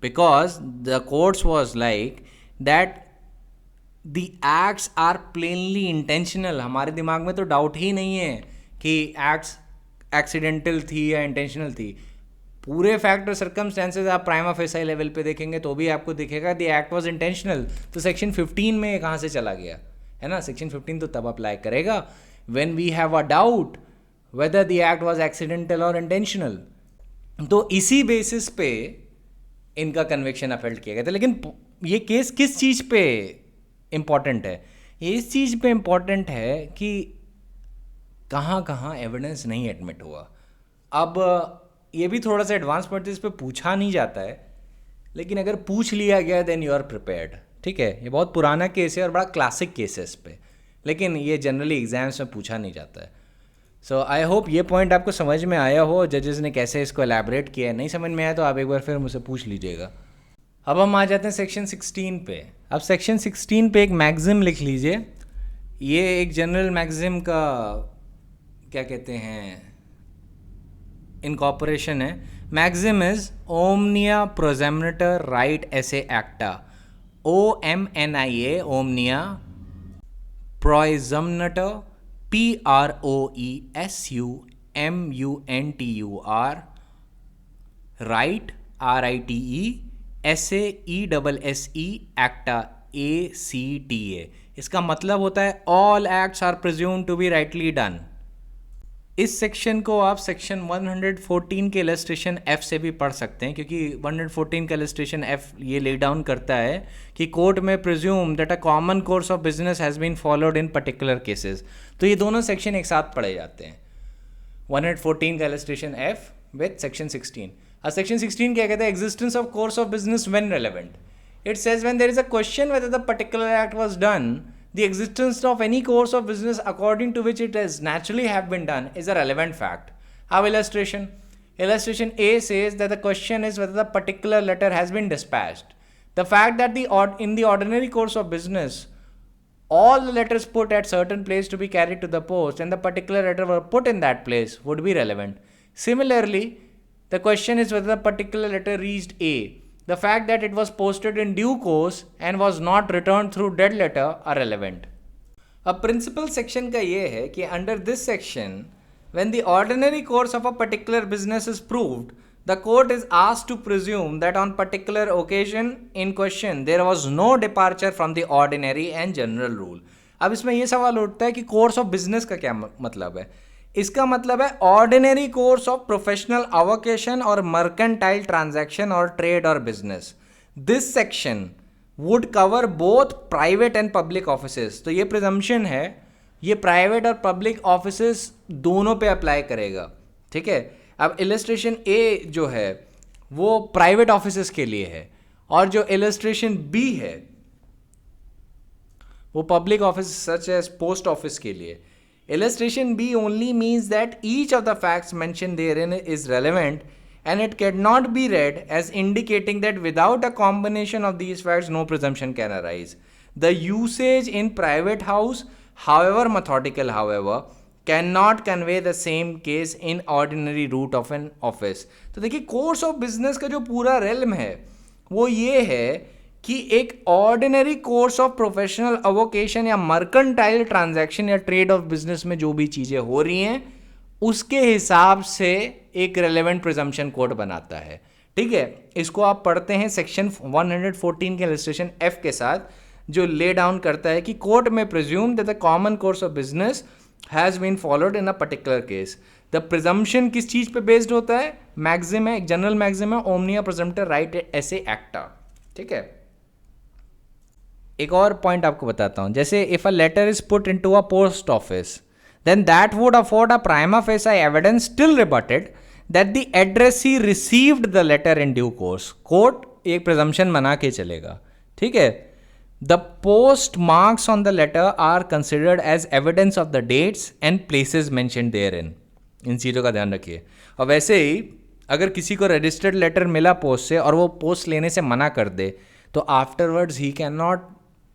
because the courts was like that the acts are plainly intentional. हमारे दिमाग में तो doubt ही नहीं है कि acts accidental थी या intentional थी. पूरे फैक्ट और सर्कमस्टेंसेज आप प्राइमा फेसाई लेवल पे देखेंगे तो भी आपको दिखेगा द एक्ट वाज इंटेंशनल. तो सेक्शन 15 में कहाँ से चला गया, है ना. सेक्शन 15 तो तब अप्लाई करेगा when we have a doubt whether the act was accidental और इंटेंशनल. तो इसी बेसिस पे इनका कन्विक्शन अफेल्ट किया गया था. लेकिन ये केस किस चीज़ पे इम्पॉर्टेंट है? ये इस चीज़ पे इम्पॉर्टेंट है कि कहाँ कहाँ एविडेंस नहीं एडमिट हुआ. अब ये भी थोड़ा सा एडवांस पॉइंट इस पर पूछा नहीं जाता है, लेकिन अगर पूछ लिया गया देन यू आर प्रिपेयर्ड. ठीक है, ये बहुत पुराना केस है और बड़ा क्लासिक केस है इस पर, लेकिन ये जनरली एग्जाम्स में पूछा नहीं जाता है. सो आई होप ये पॉइंट आपको समझ में आया हो, जजेस ने कैसे इसको एलैबोरेट किया है. नहीं समझ में आया तो आप एक बार फिर मुझसे पूछ लीजिएगा. अब हम आ जाते हैं सेक्शन 16 पे. अब सेक्शन 16 पे एक मैक्सिम लिख लीजिए. ये एक जनरल मैक्सिम का क्या कहते हैं इनकॉर्पोरेशन है. मैक्सिम इज ओमनिया प्रोजेमनेटर राइट एसे एक्टा. OMNIA ओमनिया प्रोजेमनेटर PROESUMUNTUR राइट RITE SAESSE एक्टा ACTA. इसका मतलब होता है all acts are presumed to be rightly done. इस सेक्शन को आप सेक्शन 114 के इलस्ट्रेशन F से भी पढ़ सकते हैं, क्योंकि 114 का इलस्ट्रेशन F ये ले डाउन करता है कि कोर्ट में presume that a common course of business has been followed in particular cases. तो ये दोनों सेक्शन एक साथ पढ़े जाते हैं, 114 का इलस्ट्रेशन F विथ सेक्शन 16. अब सेक्शन 16 क्या कहता है? Existence of course of business when relevant. It says when there is a question whether the particular act was done, the existence of any course of business according to which it has naturally have been done is a relevant fact. Our illustration A says that the question is whether the particular letter has been dispatched. The fact that in the ordinary course of business all the letters put at certain place to be carried to the post and the particular letter were put in that place would be relevant. Similarly, the question is whether the particular letter reached A. The fact that it was posted in due course and was not returned through dead letter are relevant. अब principal section का ये है कि under this section, when the ordinary course of a particular business is proved, the court is asked to presume that on particular occasion in question there was no departure from the ordinary and general rule. अब इसमें ये सवाल उठता है कि course of business का क्या मतलब है. इसका मतलब है ऑर्डिनरी कोर्स ऑफ प्रोफेशनल अवोकेशन और मर्केंटाइल ट्रांजैक्शन और ट्रेड और business. This section would cover both private and public offices. तो ये प्रिजम्पशन है, ये प्राइवेट और पब्लिक ऑफिसेस दोनों पे अप्लाई करेगा. ठीक है. अब इलस्ट्रेशन ए जो है वो प्राइवेट ऑफिसेस के लिए है और जो इलस्ट्रेशन बी है वो public office such as post office के लिए. Illustration B only means that each of the facts mentioned therein is relevant and it cannot be read as indicating that without a combination of these facts no presumption can arise. The usage in private house, however methodical, however, cannot convey the same case in ordinary route of an office. तो देखिए course of business का जो पूरा रेलम है वो ये है कि एक ऑर्डिनरी कोर्स ऑफ प्रोफेशनल अवोकेशन या मर्केंटाइल ट्रांजैक्शन या ट्रेड ऑफ बिजनेस में जो भी चीज़ें हो रही हैं उसके हिसाब से एक रेलेवेंट प्रिजम्पशन कोड बनाता है. ठीक है. इसको आप पढ़ते हैं सेक्शन 114 के इलस्ट्रेशन एफ के साथ जो ले डाउन करता है कि कोर्ट में presume that the common course of business has been followed in a particular case. The presumption किस चीज़ पे बेस्ड होता है? मैक्सिम है, एक जनरल मैक्सिम है, ओमनिया प्रेजम्प्टर राइट एसे एक्टा. ठीक है. एक और पॉइंट आपको बताता हूँ. जैसे if a letter is put into a post office then that would afford a prima facie evidence still rebutted that the addressee received the letter in due course. Court एक प्रिजम्पशन बना के चलेगा. ठीक है. The post marks on the letter are considered as evidence of the dates and places mentioned therein. इन चीज़ों का ध्यान रखिए. और वैसे ही अगर किसी को रजिस्टर्ड लेटर मिला पोस्ट से और वो पोस्ट लेने से मना कर दे तो afterwards he can not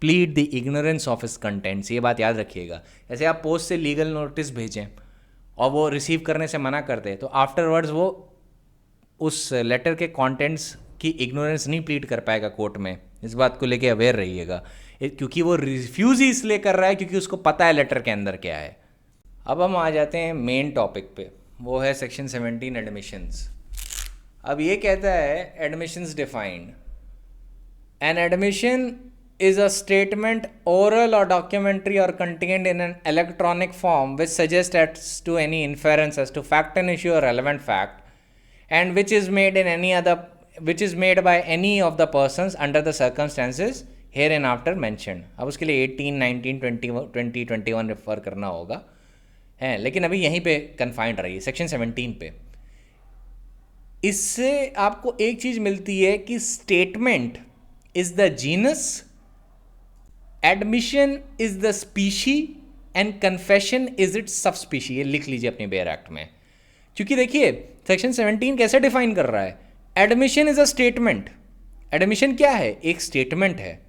plead the ignorance of his contents. ये बात याद रखिएगा. जैसे आप पोस्ट से लीगल नोटिस भेजें और वो रिसीव करने से मना कर दे तो आफ्टरवर्ड्स वो उस लेटर के कंटेंट्स की इग्नोरेंस नहीं प्लीड कर पाएगा कोर्ट में. इस बात को लेके अवेयर रहिएगा क्योंकि वो रिफ्यूज़ ही इसलिए कर रहा है क्योंकि उसको पता है लेटर के अंदर क्या है. अब हम आ जाते हैं मेन टॉपिक पे. वो है सेक्शन 17 एडमिशंस. अब ये कहता है admissions defined. N admission is a statement oral or documentary or contained in an electronic form which suggests as to any inference as to fact and issue or relevant fact and which is made by any of the persons under the circumstances hereinafter mentioned. अब उसके लिए 18, 19, 20, 21 refer करना होगा है, लेकिन अभी यहीं पे कन्फाइंड रही सेक्शन 17 पे. इससे आपको एक चीज़ मिलती है कि statement is the genus, admission is the species and confession is it's सब स्पीशी. ये लिख लीजिए अपनी बेयर एक्ट में. क्योंकि देखिए सेक्शन 17 कैसे डिफाइन कर रहा है. Admission is a statement. Admission क्या है? एक स्टेटमेंट है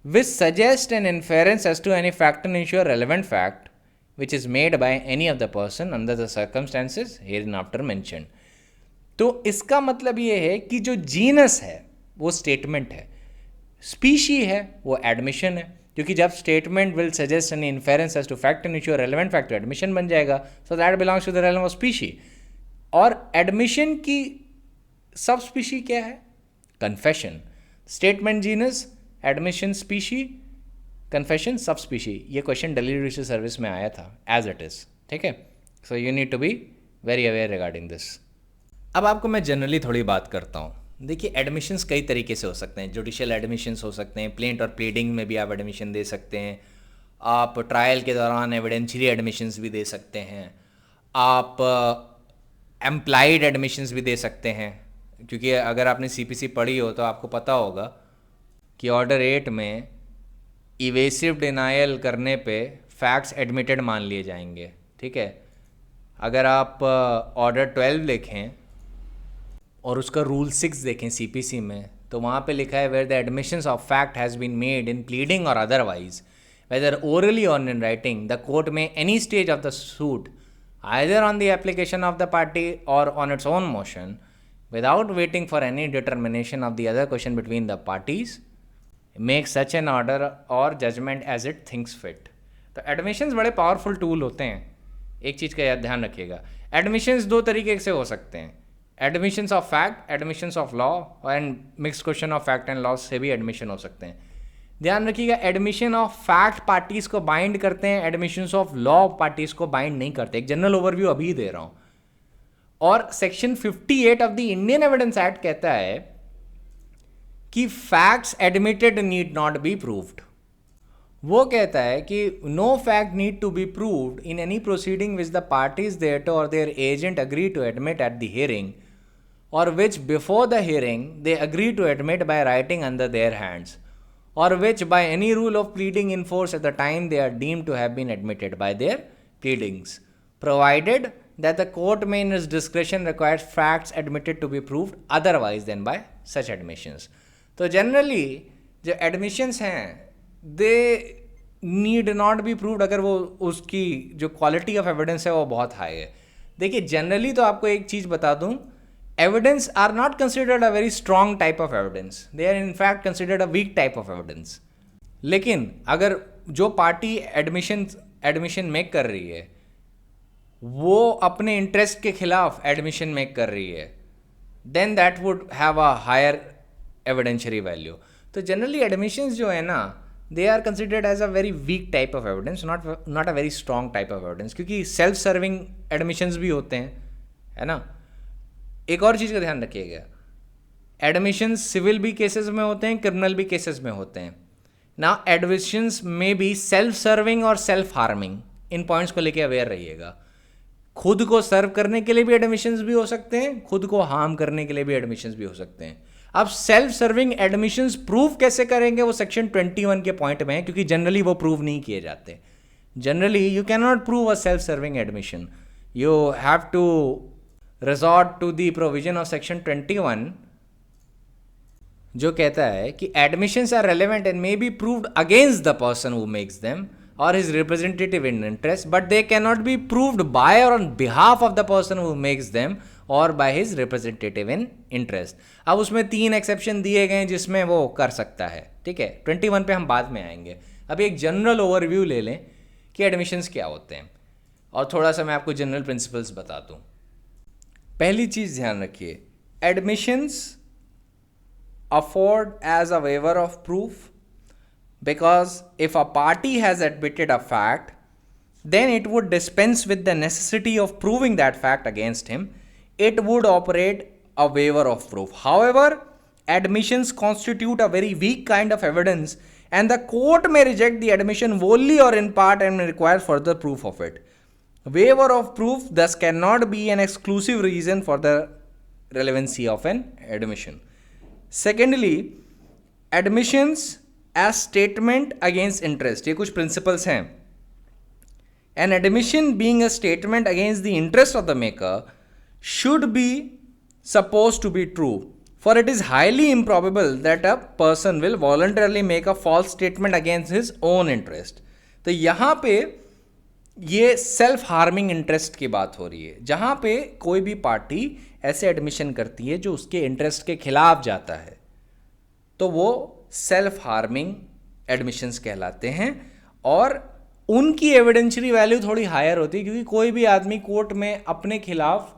which suggest an inference as to any fact and ensure relevant fact which is made by any of the person under the circumstances hereinafter mentioned. तो इसका मतलब ये है कि जो जीनस है वो स्टेटमेंट है, स्पीशी है वो एडमिशन है. क्योंकि जब statement will suggest an inference as to fact and ensure relevant fact तो एडमिशन बन जाएगा. So that belongs to the realm of species. और एडमिशन की सब स्पीशी क्या है? Confession. Statement genus, admission species, confession sub species. ये question Delhi judicial service में आया था एज इट इज़. ठीक है. So you need to be very aware regarding this. अब आपको मैं जनरली थोड़ी बात करता हूँ. देखिए एडमिशन्स कई तरीके से हो सकते हैं. जुडिशियल एडमिशन्स हो सकते हैं, प्लेंट और प्लीडिंग में भी आप एडमिशन दे सकते हैं. आप ट्रायल के दौरान एविडेंशियली एडमिशन्स भी दे सकते हैं. आप एम्प्लाइड एडमिशन्स भी दे सकते हैं. क्योंकि अगर आपने CPC पढ़ी हो तो आपको पता होगा कि ऑर्डर 8 में इवेसिव डिनायल करने पे फैक्ट्स एडमिटेड मान लिए जाएंगे. ठीक है. अगर आप ऑर्डर 12 देखें और उसका रूल 6 देखें CPC में तो वहाँ पे लिखा है where the admissions of fact has been made in pleading और otherwise whether orally or in writing, the court may any stage of the suit, either on the application of the party or on its own motion, without waiting for any determination of the other question between the parties, make such an order or judgment as it thinks fit. तो admissions बड़े powerful tool होते हैं. एक चीज़ का ध्यान रखिएगा, admissions दो तरीके से हो सकते हैं, admissions of fact, admissions of law, and mix question of fact and law से भी एडमिशन हो सकते हैं. ध्यान रखिएगा, एडमिशन ऑफ फैक्ट पार्टीज को बाइंड करते हैं, एडमिशंस ऑफ लॉ पार्टीज को बाइंड नहीं करते. एक जनरल ओवरव्यू अभी दे रहा हूं. और section 58 of the Indian evidence act कहता है कि facts admitted need not be proved. वो कहता है कि no fact need to be proved in any proceeding which the parties there or their agent agree to admit at the hearing, or which before the hearing they agree to admit by writing under their hands, or which by any rule of pleading in force at the time they are deemed to have been admitted by their pleadings, provided that the court may in its discretion require facts admitted to be proved otherwise than by such admissions. तो generally जो admissions हैं they need not be proved अगर वो उसकी जो quality of evidence है वो बहुत high है. देखिए generally तो आपको एक चीज़ बता दूँ, evidence are not considered a very strong type of evidence. They are in fact considered a weak type of evidence. लेकिन अगर जो पार्टी एडमिशन मेक कर रही है वो अपने इंटरेस्ट के खिलाफ एडमिशन मेक कर रही है, then that would have a higher evidentiary value. तो जनरली एडमिशंस जो है ना, they are considered as a very weak type of evidence, not a very strong type of evidence, क्योंकि सेल्फ सर्विंग एडमिशंस भी होते हैं, है ना. एक और चीज़ का ध्यान रखिएगा, एडमिशंस सिविल भी केसेस में होते हैं, क्रिमिनल भी केसेस में होते हैं. ना एडमिशंस में भी सेल्फ सर्विंग और सेल्फ हार्मिंग, इन पॉइंट्स को लेके अवेयर रहिएगा. खुद को सर्व करने के लिए भी एडमिशंस भी हो सकते हैं, खुद को हार्म करने के लिए भी एडमिशंस भी हो सकते हैं. अब सेल्फ सर्विंग एडमिशंस प्रूव कैसे करेंगे वो सेक्शन 21 के पॉइंट में है, क्योंकि जनरली वो प्रूव नहीं किए जाते. Generally you can not prove a self serving admission, you have to resort to the provision of section 21 जो कहता है कि admissions are relevant and may be proved against the person who makes them or his representative in interest, but they cannot be proved by or on behalf of the person who makes them or by his representative in interest. अब उसमें 3 exception दिए गए हैं जिसमें वो कर सकता है. ठीक है, 21 पे हम बाद में आएंगे. अभी एक जनरल ओवरव्यू ले लें कि एडमिशंस क्या होते हैं, और थोड़ा सा मैं आपको जनरल प्रिंसिपल्स बता दूँ. पहली चीज़ ध्यान रखिए, admissions afford as a waiver of proof, because if a party has admitted a fact then it would dispense with the necessity of proving that fact against him. It would operate a waiver of proof. However, admissions constitute a very weak kind of evidence and the court may reject the admission wholly or in part and may require further proof of it. Waiver of proof thus cannot be an exclusive reason for the relevancy of an admission. Secondly, admissions as statement against interest. ये कुछ principles हैं. An admission being a statement against the interest of the maker should be supposed to be true, for it is highly improbable that a person will voluntarily make a false statement against his own interest. तो यहाँ पे ये self harming interest की बात हो रही है, जहाँ पे कोई भी पार्टी ऐसे एडमिशन करती है जो उसके इंटरेस्ट के खिलाफ जाता है, तो वो सेल्फ हार्मिंग एडमिशंस कहलाते हैं और उनकी एविडेंशियरी वैल्यू थोड़ी हायर होती है, क्योंकि कोई भी आदमी कोर्ट में अपने खिलाफ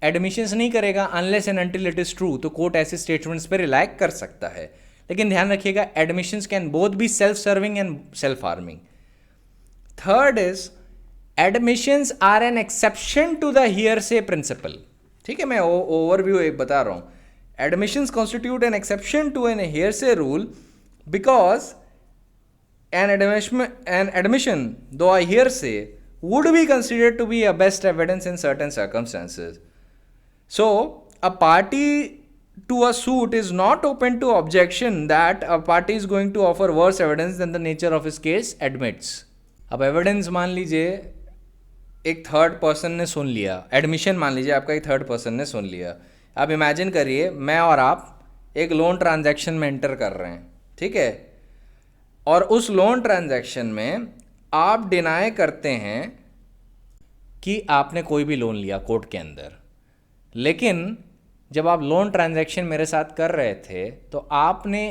एडमिशंस नहीं करेगा unless and until it is true. तो कोर्ट ऐसे स्टेटमेंट्स पर रिलाई कर सकता है. लेकिन ध्यान रखिएगा, admissions can both be self serving and self harming. Third is admissions are an exception to the hearsay principle. ठीक है, मैं ओवरव्यू एक बता रहा हूँ. Admissions constitute an exception to an hearsay rule because an admission, though a hearsay, would be considered to be a best evidence in certain circumstances. So, a party to a suit is not open to objection that a party is going to offer worse evidence than the nature of his case admits. अब evidence मान लीजिए एक third person ने सुन लिया, admission मान लीजिए आपका एक थर्ड पर्सन ने सुन लिया. आप इमेजिन करिए मैं और आप एक लोन ट्रांजैक्शन में एंटर कर रहे हैं, ठीक है. और उस लोन ट्रांजैक्शन में आप डिनाई करते हैं कि आपने कोई भी लोन लिया कोर्ट के अंदर, लेकिन जब आप लोन ट्रांजैक्शन मेरे साथ कर रहे थे तो आपने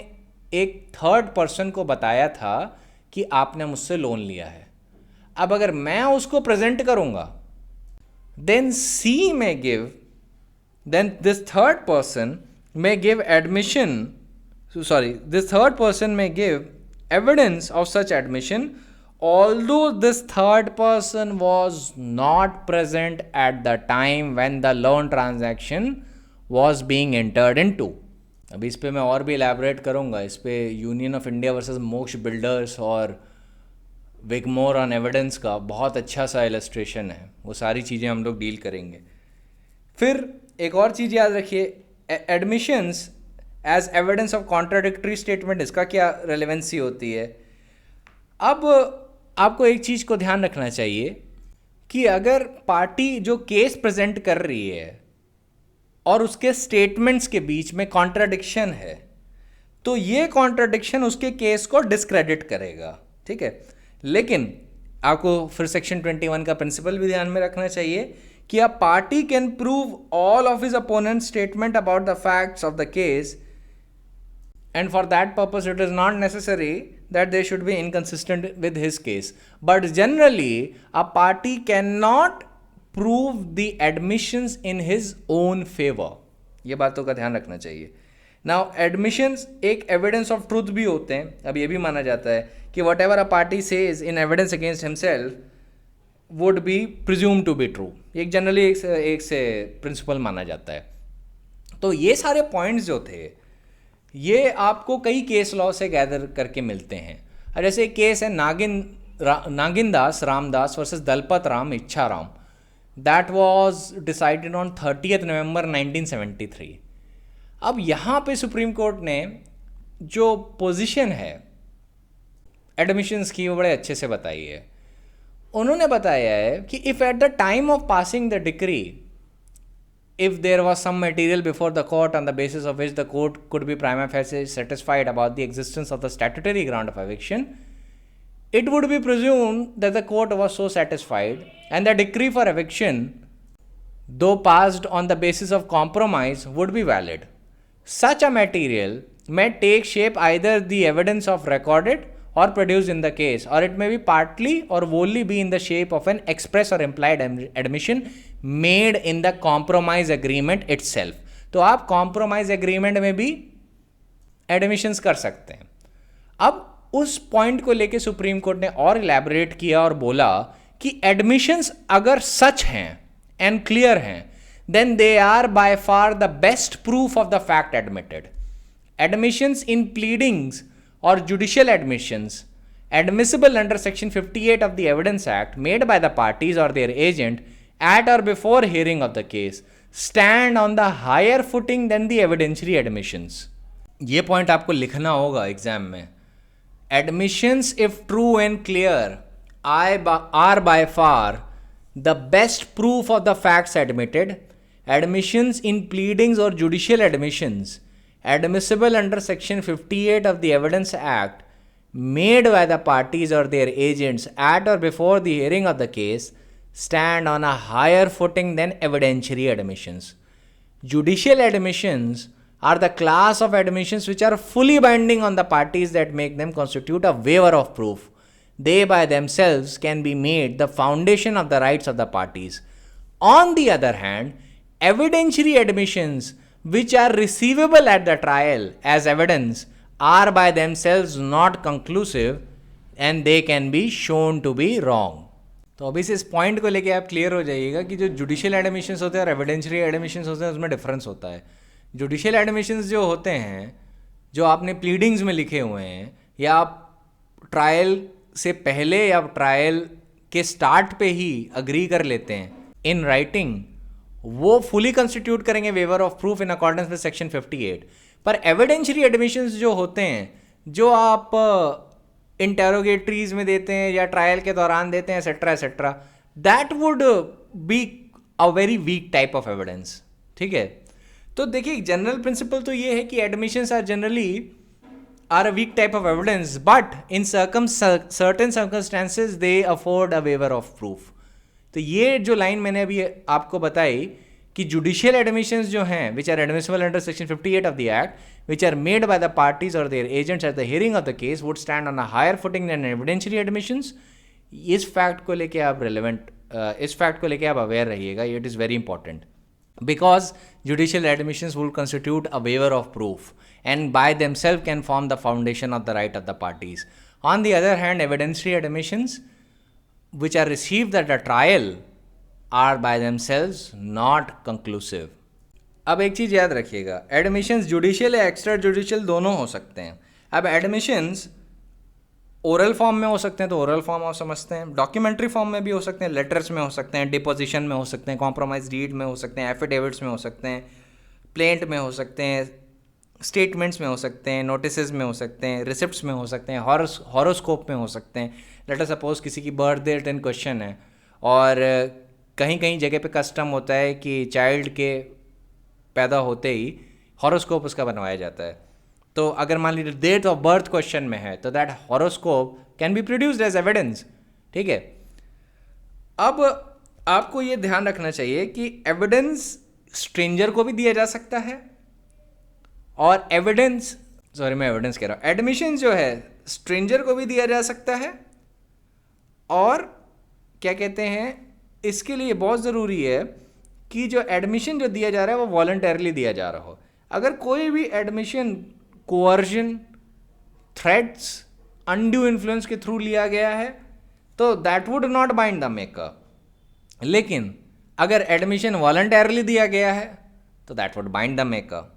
एक थर्ड पर्सन को बताया था कि आपने मुझसे लोन लिया है। अब अगर मैं उसको प्रेजेंट करूंगा, then C may give, then this third person may give this third person may give evidence of such admission, although this third person was not present at the time when the loan transaction was being entered into. अभी इस पे मैं और भी elaborate करूँगा, इस पे union of India versus मोक्ष बिल्डर्स और विगमोर ऑन एविडेंस का बहुत अच्छा सा इलस्ट्रेशन है, वो सारी चीज़ें हम लोग डील करेंगे। फिर एक और चीज़ याद रखिए, admissions as evidence of contradictory statement, इसका क्या रेलेवेंसी होती है। अब आपको एक चीज़ को ध्यान रखना चाहिए कि अगर पार्टी जो केस प्रेजेंट कर रही है और उसके स्टेटमेंट्स के बीच में कॉन्ट्राडिक्शन है, तो ये कॉन्ट्राडिक्शन उसके केस को डिस्क्रेडिट करेगा, ठीक है। लेकिन आपको फिर सेक्शन 21 का प्रिंसिपल भी ध्यान में रखना चाहिए कि a party can prove all of his opponent statement about the facts of the case, and for that purpose it is not necessary that they should be inconsistent with his case, but generally a party cannot prove the admissions in his own favor। ये बातों का ध्यान रखना चाहिए। Now admissions एक evidence of truth भी होते हैं। अब ये भी माना जाता है कि whatever a party says in evidence against himself would be presume to be true, एक जनरली एक से प्रिंसिपल माना जाता है। तो ये सारे पॉइंट्स जो थे ये आपको कई केस लॉ से गैदर करके मिलते हैं। और जैसे एक केस है नागिन दास रामदास वर्सेस दलपत राम इच्छा Ram, that was decided on 30 नवंबर 1973। अब यहाँ पे सुप्रीम कोर्ट ने जो पोजीशन है एडमिशंस की वो बड़े अच्छे से बताई है। उन्होंने बताया है कि if at the time of passing the decree, if there was some material before the court on the basis of which the court could be prima facie satisfied about the existence of the statutory ground of eviction, it would be presumed that the court was so satisfied and the decree for eviction, though passed on the basis of compromise, would be valid. Such a material may take shape either the evidence of recorded or produced in the case, or it may be partly or wholly be in the shape of an express or implied admission made in the compromise agreement itself। तो आप compromise agreement में भी admissions कर सकते हैं। अब उस point को लेके सुप्रीम कोर्ट ने और इलेबोरेट किया और बोला कि admissions अगर सच हैं and clear हैं, then they are by far the best proof of the fact admitted। Admissions in pleadings or judicial admissions admissible under section 58 of the Evidence Act made by the parties or their agent at or before hearing of the case stand on the higher footing than the evidentiary admissions। ये point आपको लिखना होगा exam में। Admissions if true and clear are by far the best proof of the facts admitted। Admissions in pleadings or judicial admissions admissible under section 58 of the Evidence Act made by the parties or their agents at or before the hearing of the case stand on a higher footing than evidentiary admissions। Judicial admissions are the class of admissions which are fully binding on the parties that make them constitute a waiver of proof। They by themselves can be made the foundation of the rights of the parties। On the other hand, evidentiary admissions which are receivable at the trial as evidence are by themselves not conclusive and they can be shown to be wrong। तो अभी से इस point को लेके आप clear हो जाइएगा कि जो जुडिशियल एडमिशंस होते हैं और एविडेंशियरी एडमिशंस होते हैं उसमें डिफरेंस होता है। जुडिशियल एडमिशंस जो होते हैं, जो आपने प्लीडिंग्स में लिखे हुए हैं या आप ट्रायल से पहले या ट्रायल के स्टार्ट पे ही अग्री कर लेते हैं इन राइटिंग, वो फुली कंस्टिट्यूट करेंगे waiver of proof in accordance with section 58। पर एविडेंशियरी एडमिशंस जो होते हैं, जो आप इंटेरोगेटरीज में देते हैं या ट्रायल के दौरान देते हैं etcetera etcetera, that would be a very weak type of evidence. ठीक है, तो देखिए जनरल प्रिंसिपल तो ये है कि admissions are generally are a weak type of evidence, but in certain circumstances they afford a waiver of proof. तो ये जो लाइन मैंने अभी आपको बताई कि जुडिशियल एडमिशंस जो हैं which are admissible under section 58 of the act which are made by the parties or their agents at the hearing of the case would stand on a higher footing than evidentiary admissions. इस fact को लेके आप इस fact को लेके आप aware रहिएगा. It is very important because judicial admissions will constitute a waiver of proof and by themselves can form the foundation of the right of the parties. On the other hand, evidentiary admissions which are received at a trial are by themselves not conclusive. अब एक चीज़ याद रखिएगा, admissions judicial या extra judicial दोनों हो सकते हैं. अब एडमिशंस ओरल फॉर्म में हो सकते हैं तो ओरल फॉर्म आप समझते हैं, डॉक्यूमेंट्री फॉर्म में भी हो सकते हैं, लेटर्स में हो सकते हैं, डिपोजिशन में हो सकते हैं, कॉम्प्रोमाइज डीड में हो सकते हैं, एफिडेविट्स में हो सकते हैं, प्लेंट में हो सकते हैं, स्टेटमेंट्स में हो सकते हैं, नोटिस में हो सकते हैं, रिसिप्ट्स में हो सकते हैं, हॉरोस्कोप में हो सकते हैं. लेट अस सपोज किसी की बर्थ डेट इन क्वेश्चन है और कहीं कहीं जगह पे कस्टम होता है कि चाइल्ड के पैदा होते ही हॉरोस्कोप उसका बनवाया जाता है. तो अगर मान लीजिए डेट ऑफ बर्थ क्वेश्चन में है तो that horoscope can be produced as evidence. ठीक है. अब आपको ये ध्यान रखना चाहिए कि एविडेंस स्ट्रेंजर को भी दिया जा सकता है और एविडेंस एडमिशन जो है स्ट्रेंजर को भी दिया जा सकता है और क्या कहते हैं, इसके लिए बहुत ज़रूरी है कि जो एडमिशन जो दिया जा रहा है वो वॉलंटरली दिया जा रहा हो. अगर कोई भी admission coercion, threats, undue influence के थ्रू लिया गया है तो that would not bind the maker. लेकिन अगर एडमिशन वॉलंटरली दिया गया है तो that would bind the maker.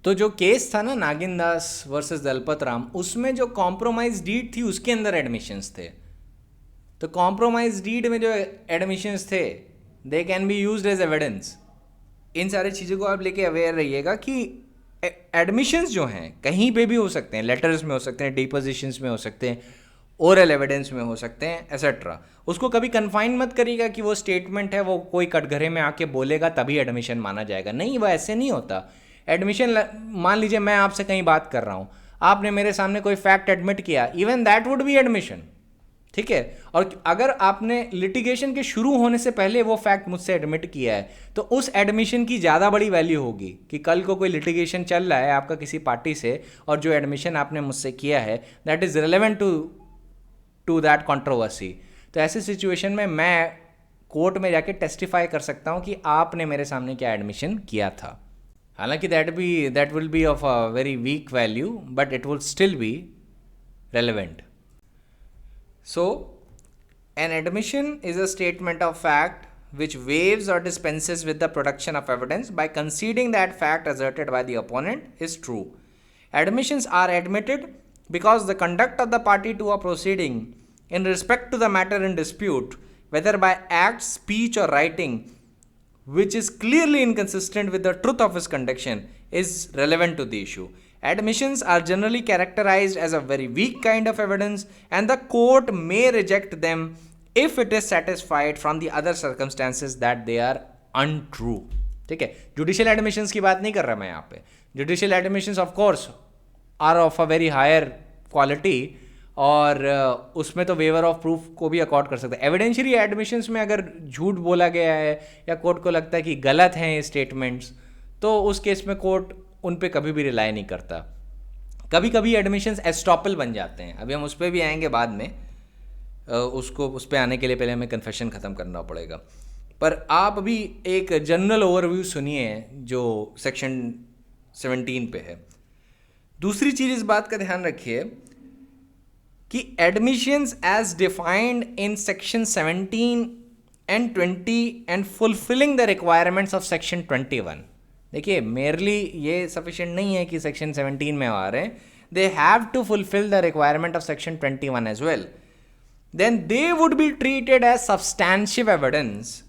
तो जो केस था ना नागिन दास वर्सेस दलपत राम, उसमें जो कॉम्प्रोमाइज डीड थी उसके अंदर एडमिशंस थे. तो कॉम्प्रोमाइज डीड में जो एडमिशंस थे they can be used as evidence. इन सारी चीज़ों को आप लेके अवेयर रहिएगा कि एडमिशंस जो हैं कहीं पे भी हो सकते हैं, लेटर्स में हो सकते हैं, डिपोजिशंस में हो सकते हैं, ओरल एविडेंस में हो सकते हैं, एसेट्रा. उसको कभी कन्फाइन मत करिएगा कि वो स्टेटमेंट है वो कोई कटघरे में आके बोलेगा तभी एडमिशन माना जाएगा. नहीं, वो ऐसे नहीं होता. एडमिशन, मान लीजिए मैं आपसे कहीं बात कर रहा हूँ, आपने मेरे सामने कोई फैक्ट एडमिट किया, even that would be admission. ठीक है. और अगर आपने लिटिगेशन के शुरू होने से पहले वो फैक्ट मुझसे एडमिट किया है तो उस एडमिशन की ज़्यादा बड़ी वैल्यू होगी कि कल को कोई लिटिगेशन चल रहा है आपका किसी पार्टी से और जो एडमिशन आपने मुझसे किया है that is relevant to that controversy. तो ऐसी सिचुएशन में मैं कोर्ट में जाके टेस्टिफाई कर सकता हूँ कि आपने मेरे सामने क्या एडमिशन किया था. हालांकि that will be of a very week value but it will still be relevant. So, an admission is a statement of fact which waives or dispenses with the production of evidence by conceding that fact asserted by the opponent is true. Admissions are admitted because the conduct of the party to a proceeding in respect to the matter in dispute, whether by act, speech or writing, which is clearly inconsistent with the truth of his conduction, is relevant to the issue. Admissions are generally characterized as a very weak kind of evidence and the court may reject them if it is satisfied from the other circumstances that they are untrue. ठीक है. Judicial admissions की बात नहीं कर रहा मैं यहाँ पे. Judicial admissions of course are of a very higher quality और उसमें तो वेवर ऑफ प्रूफ को भी अकॉर्ड कर सकते हैं. एविडेंशियरी एडमिशंस में अगर झूठ बोला गया है या कोर्ट को लगता है कि गलत हैं ये स्टेटमेंट्स तो उस केस में कोर्ट उन पे कभी भी रिलाई नहीं करता. कभी कभी एडमिशंस एस्टॉपल बन जाते हैं. अभी हम उस पर भी आएंगे बाद में. उस पर आने के लिए पहले हमें कन्फेशन ख़त्म करना पड़ेगा. पर आप अभी एक जनरल ओवरव्यू सुनिए जो सेक्शन 17 पे है. दूसरी चीज़ इस बात का ध्यान रखिए कि admissions as defined in section 17 and 20 and fulfilling the requirements of section 21. देखिए मेरली ये सफिशिएंट नहीं है कि सेक्शन 17 में आ रहे हैं. They have to fulfil the requirement of section 21 as well. Then they would be treated as substantive evidence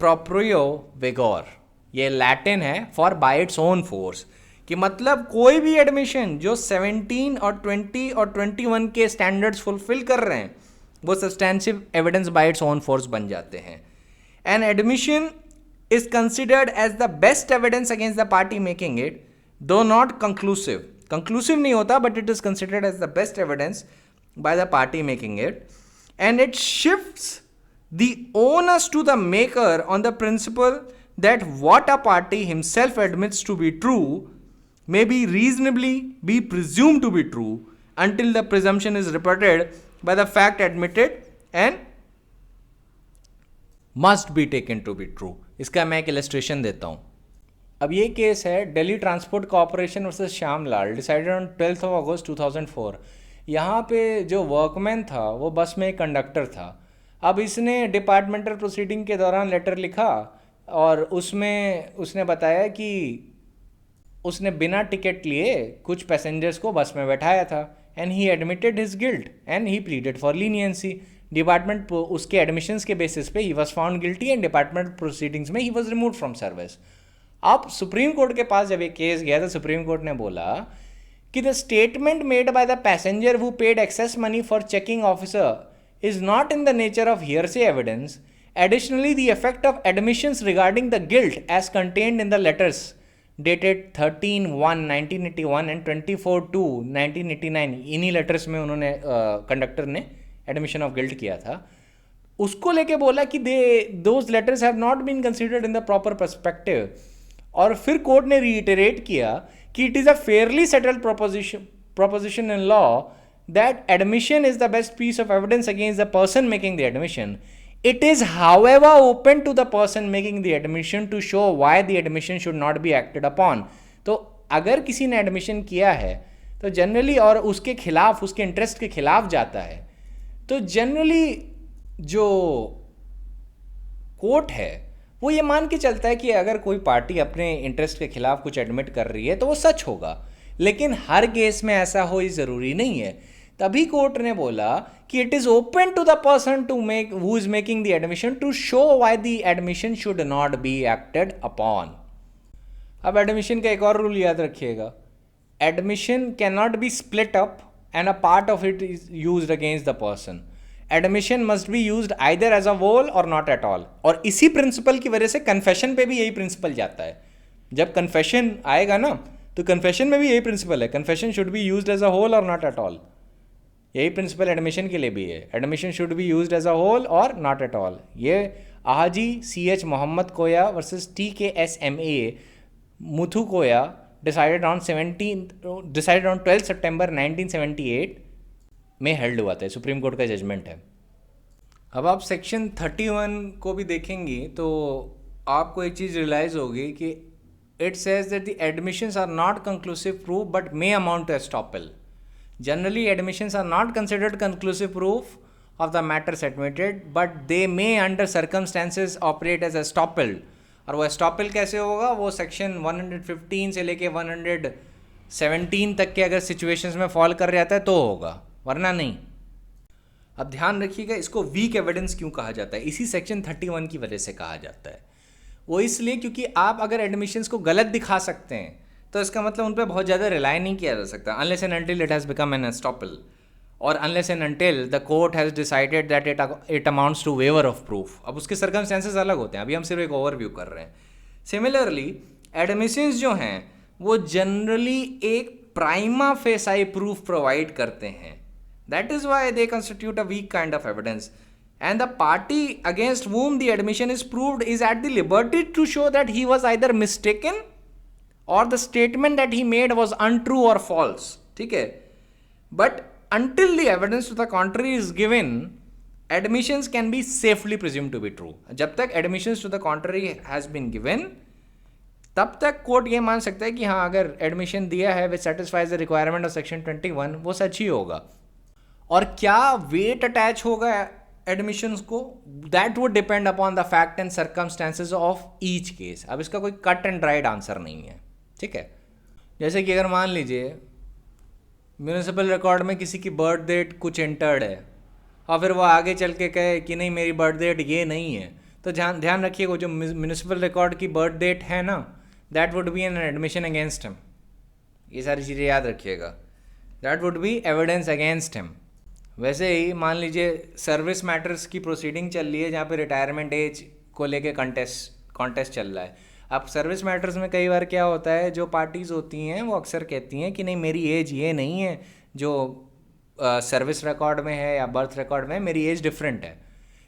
प्रोप्रियो विगोर. ये लैटिन है for by its own force. कि मतलब कोई भी एडमिशन जो 17 और 20 और 21 के स्टैंडर्ड्स फुलफिल कर रहे हैं वो substantive evidence by its own force बन जाते हैं. An admission is considered as the best evidence against the party making it, though not conclusive. Conclusive नहीं होता, but it is considered as the best evidence by the party making it, and it shifts the onus to the maker on the principle that what a party himself admits to be true may be reasonably be presumed to be true until the presumption is rebutted by the fact admitted and must be taken to be true. इसका मैं एक illustration देता हूँ. अब ये case है Delhi transport corporation versus Shyamlal, decided on 12th of August 2004. यहाँ पे जो वर्कमैन था वो बस में एक कंडक्टर था. अब इसने डिपार्टमेंटल प्रोसीडिंग के दौरान लेटर लिखा और उसमें उसने बताया कि उसने बिना टिकट लिए कुछ पैसेंजर्स को बस में बैठाया था, and he admitted his guilt and he pleaded for leniency. Department उसके एडमिशंस के बेसिस पे he was found guilty and department proceedings में he was remove from service. अब सुप्रीम कोर्ट के पास जब ये केस गया तो सुप्रीम कोर्ट ने बोला कि the statement made by the passenger who paid excess money for checking officer is not in the nature of hearsay evidence. Additionally the effect of admissions regarding the guilt as contained in the letters dated 13/1/1981 and 24/2/1989, इन्हीं letters में उन्होंने conductor ने admission of guilt किया था, उसको लेके बोला कि those letters have not been considered in the proper perspective. और फिर कोर्ट ने रीइटरेट किया कि it is a fairly settled proposition in law that admission is the best piece of evidence against the person making the admission. It is, however, open to the person making the admission to show why the admission should not be acted upon. तो अगर किसी ने admission किया है तो generally, और उसके खिलाफ, उसके इंटरेस्ट के खिलाफ जाता है, तो जनरली जो कोर्ट है वो ये मान के चलता है कि अगर कोई पार्टी अपने इंटरेस्ट के खिलाफ कुछ एडमिट कर रही है तो वो सच होगा. लेकिन हर केस में ऐसा हो, ये ज़रूरी नहीं है. तभी कोर्ट ने बोला कि it is open to the person to make who is making the admission to show why the admission should not be acted upon. अब एडमिशन का एक और रूल याद रखिएगा, admission can not be split up and a part of it is used against the person. Admission must be used either as a whole or not at all. और इसी principal की वजह से कन्फेशन पे भी यही प्रिंसिपल जाता है. जब कन्फेशन आएगा ना तो कन्फेशन में भी यही प्रिंसिपल है, confession should be used as a whole or not at all. यही प्रिंसिपल एडमिशन के लिए भी है, admission should be used as a whole or not at all. ये आहाजी CH Mohammed Koya versus TKSMA Muthu Koya decided on 12 September 1978 में held हुआ था. सुप्रीम कोर्ट का जजमेंट है. अब आप सेक्शन 31 को भी देखेंगी तो आपको एक चीज़ रियलाइज़ होगी कि it says that the admissions are not conclusive proof but may amount to estoppel. Generally, admissions are not considered conclusive proof of the matters admitted, but they may under circumstances operate as estoppel. और वो estoppel कैसे होगा, वो section 115 से लेके 117 तक के अगर सिचुएशंस में फॉल कर जाता है तो होगा, वरना नहीं. अब ध्यान रखिएगा, इसको वीक एविडेंस क्यों कहा जाता है, इसी सेक्शन 31 की वजह से कहा जाता है. वो इसलिए क्योंकि आप अगर एडमिशंस को गलत दिखा सकते हैं तो इसका मतलब उन पर बहुत ज़्यादा रिलाई नहीं किया जा सकता, unless and until it has become an estoppel, or unless and until the court has decided that it amounts to waiver of proof. अब उसके सर्कमस्टेंसेस अलग होते हैं, अभी हम सिर्फ एक ओवरव्यू कर रहे हैं. सिमिलरली एडमिशंस जो हैं वो जनरली एक प्राइमा फेसाई प्रूफ प्रोवाइड करते हैं. That is why they constitute a weak kind of evidence, and the party against whom the admission is proved is at the liberty to show that he was either mistaken or the statement that he made was untrue or false. ठीक है, but until the evidence to the contrary is given, admissions can be safely presumed to be true. जब तक admissions to the contrary has been given, तब तक court ये मान सकता है कि हाँ, अगर एडमिशन दिया है which satisfies the requirement of section 21, वो सच ही होगा. और क्या वेट अटैच होगा एडमिशंस को, that would depend upon the fact and circumstances of each case. अब इसका कोई कट एंड ड्राइड आंसर नहीं है. ठीक है, जैसे कि अगर मान लीजिए म्यूनिसिपल रिकॉर्ड में किसी की बर्थ डेट कुछ एंटर्ड है और फिर वो आगे चल के कहे कि नहीं मेरी बर्थ डेट ये नहीं है, तो ध्यान रखिएगा जो म्यूनिसिपल रिकॉर्ड की बर्थ डेट है ना, that would be an admission against him. ये सारी चीज़ें याद रखिएगा, that would be evidence against him. वैसे ही मान लीजिए सर्विस मैटर्स की प्रोसीडिंग चल रही है जहाँ पे रिटायरमेंट एज को लेके कॉन्टेस्ट चल रहा है. अब सर्विस मैटर्स में कई बार क्या होता है, जो पार्टीज़ होती हैं वो अक्सर कहती हैं कि नहीं मेरी एज ये नहीं है जो सर्विस रिकॉर्ड में है या बर्थ रिकॉर्ड में है, मेरी एज डिफरेंट है।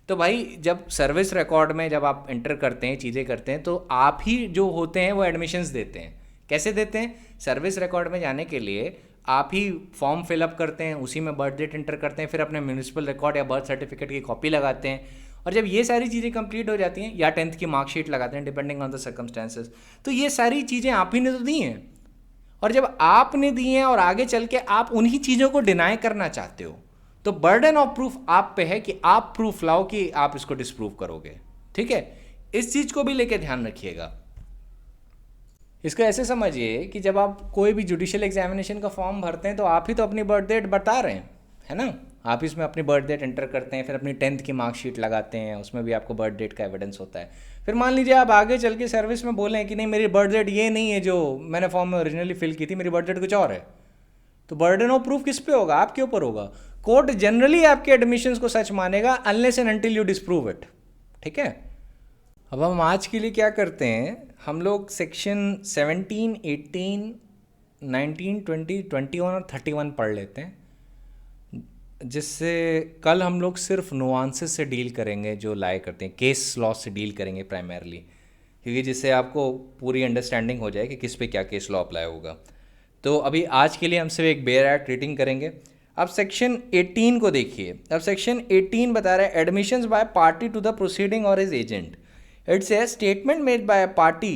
तो भाई जब सर्विस रिकॉर्ड में जब आप इंटर करते हैं, चीज़ें करते हैं, तो आप ही जो होते हैं वो एडमिशन्स देते हैं। कैसे देते हैं? सर्विस रिकॉर्ड में जाने के लिए आप ही फॉर्म फिलअप करते हैं, उसी में बर्थ डेट एंटर करते हैं, फिर अपने म्यूनिसिपल रिकॉर्ड या बर्थ सर्टिफिकेट की कॉपी लगाते हैं, और जब ये सारी चीज़ें कंप्लीट हो जाती हैं, या 10th की मार्कशीट लगाते हैं डिपेंडिंग ऑन द सर्कमस्टेंसेस, तो ये सारी चीज़ें आप ही ने तो दी हैं। और जब आपने दी हैं और आगे चल के आप उन्हीं चीज़ों को डिनाई करना चाहते हो, तो बर्डन ऑफ प्रूफ आप पे है कि आप प्रूफ लाओ कि आप इसको डिसप्रूव करोगे। ठीक है, इस चीज़ को भी लेके ध्यान रखिएगा। इसको ऐसे समझिए कि जब आप कोई भी जुडिशियल एग्जामिनेशन का फॉर्म भरते हैं तो आप ही तो अपनी बर्थ डेट बता रहे हैं, है ना। आप इसमें अपनी बर्थ डेट एंटर करते हैं, फिर अपनी 10th की मार्कशीट लगाते हैं, उसमें भी आपको बर्थ डेट का एविडेंस होता है। फिर मान लीजिए आप आगे चल के सर्विस में बोलें कि नहीं मेरी बर्थ डेट ये नहीं है जो मैंने फॉर्म में ओरिजिनली फिल की थी, मेरी बर्थ डेट कुछ और है, तो बर्डन ऑफ प्रूफ किस पे होगा? आपके ऊपर होगा। कोर्ट जनरली आपके एडमिशंस को सच मानेगा unless and until you disprove it. ठीक है, अब हम आज के लिए क्या करते हैं, हम लोग सेक्शन 17, 18, 19, 20, 21 और 31 पढ़ लेते हैं, जिससे कल हम लोग सिर्फ नुआंसेस से डील करेंगे जो लाए करते हैं, केस लॉ से डील करेंगे प्राइमरली, क्योंकि जिससे आपको पूरी अंडरस्टैंडिंग हो जाए कि किस पे क्या केस लॉ अप्लाई होगा। तो अभी आज के लिए हम सिर्फ एक बेयर एक्ट रीडिंग करेंगे। अब सेक्शन 18 को देखिए। अब सेक्शन 18 बता रहा है admissions by party to the proceeding or is agent. It says statement made by a party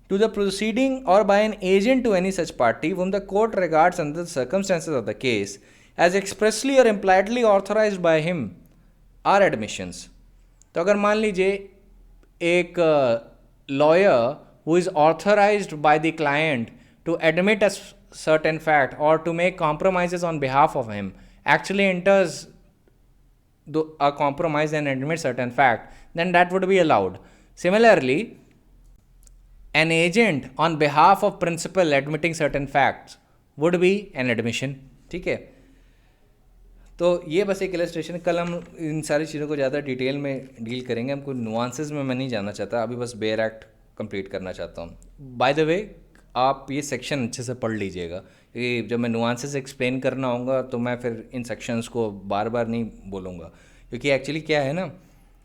to the proceeding or by an agent to any such party whom the court regards under the circumstances of the case as expressly or impliedly authorized by him are admissions। तो अगर मान लीजिए एक lawyer who is authorized by the client to admit a certain fact or to make compromises on behalf of him actually enters a compromise and admits certain fact, then that would be allowed. Similarly, an agent on behalf of principal admitting certain facts would be an admission। ठीक है, तो ये बस एक illustration. कल हम इन सारी चीज़ों को ज़्यादा डिटेल में डील करेंगे, हमको नुआंसेस में मैं नहीं जाना चाहता, अभी बस बेयर एक्ट कंप्लीट करना चाहता हूँ। बाय द वे आप ये सेक्शन अच्छे से पढ़ लीजिएगा, क्योंकि जब मैं नुआंसेस एक्सप्लेन करना होगा तो मैं फिर इन सेक्शंस को बार बार नहीं बोलूँगा, क्योंकि एक्चुअली क्या है ना,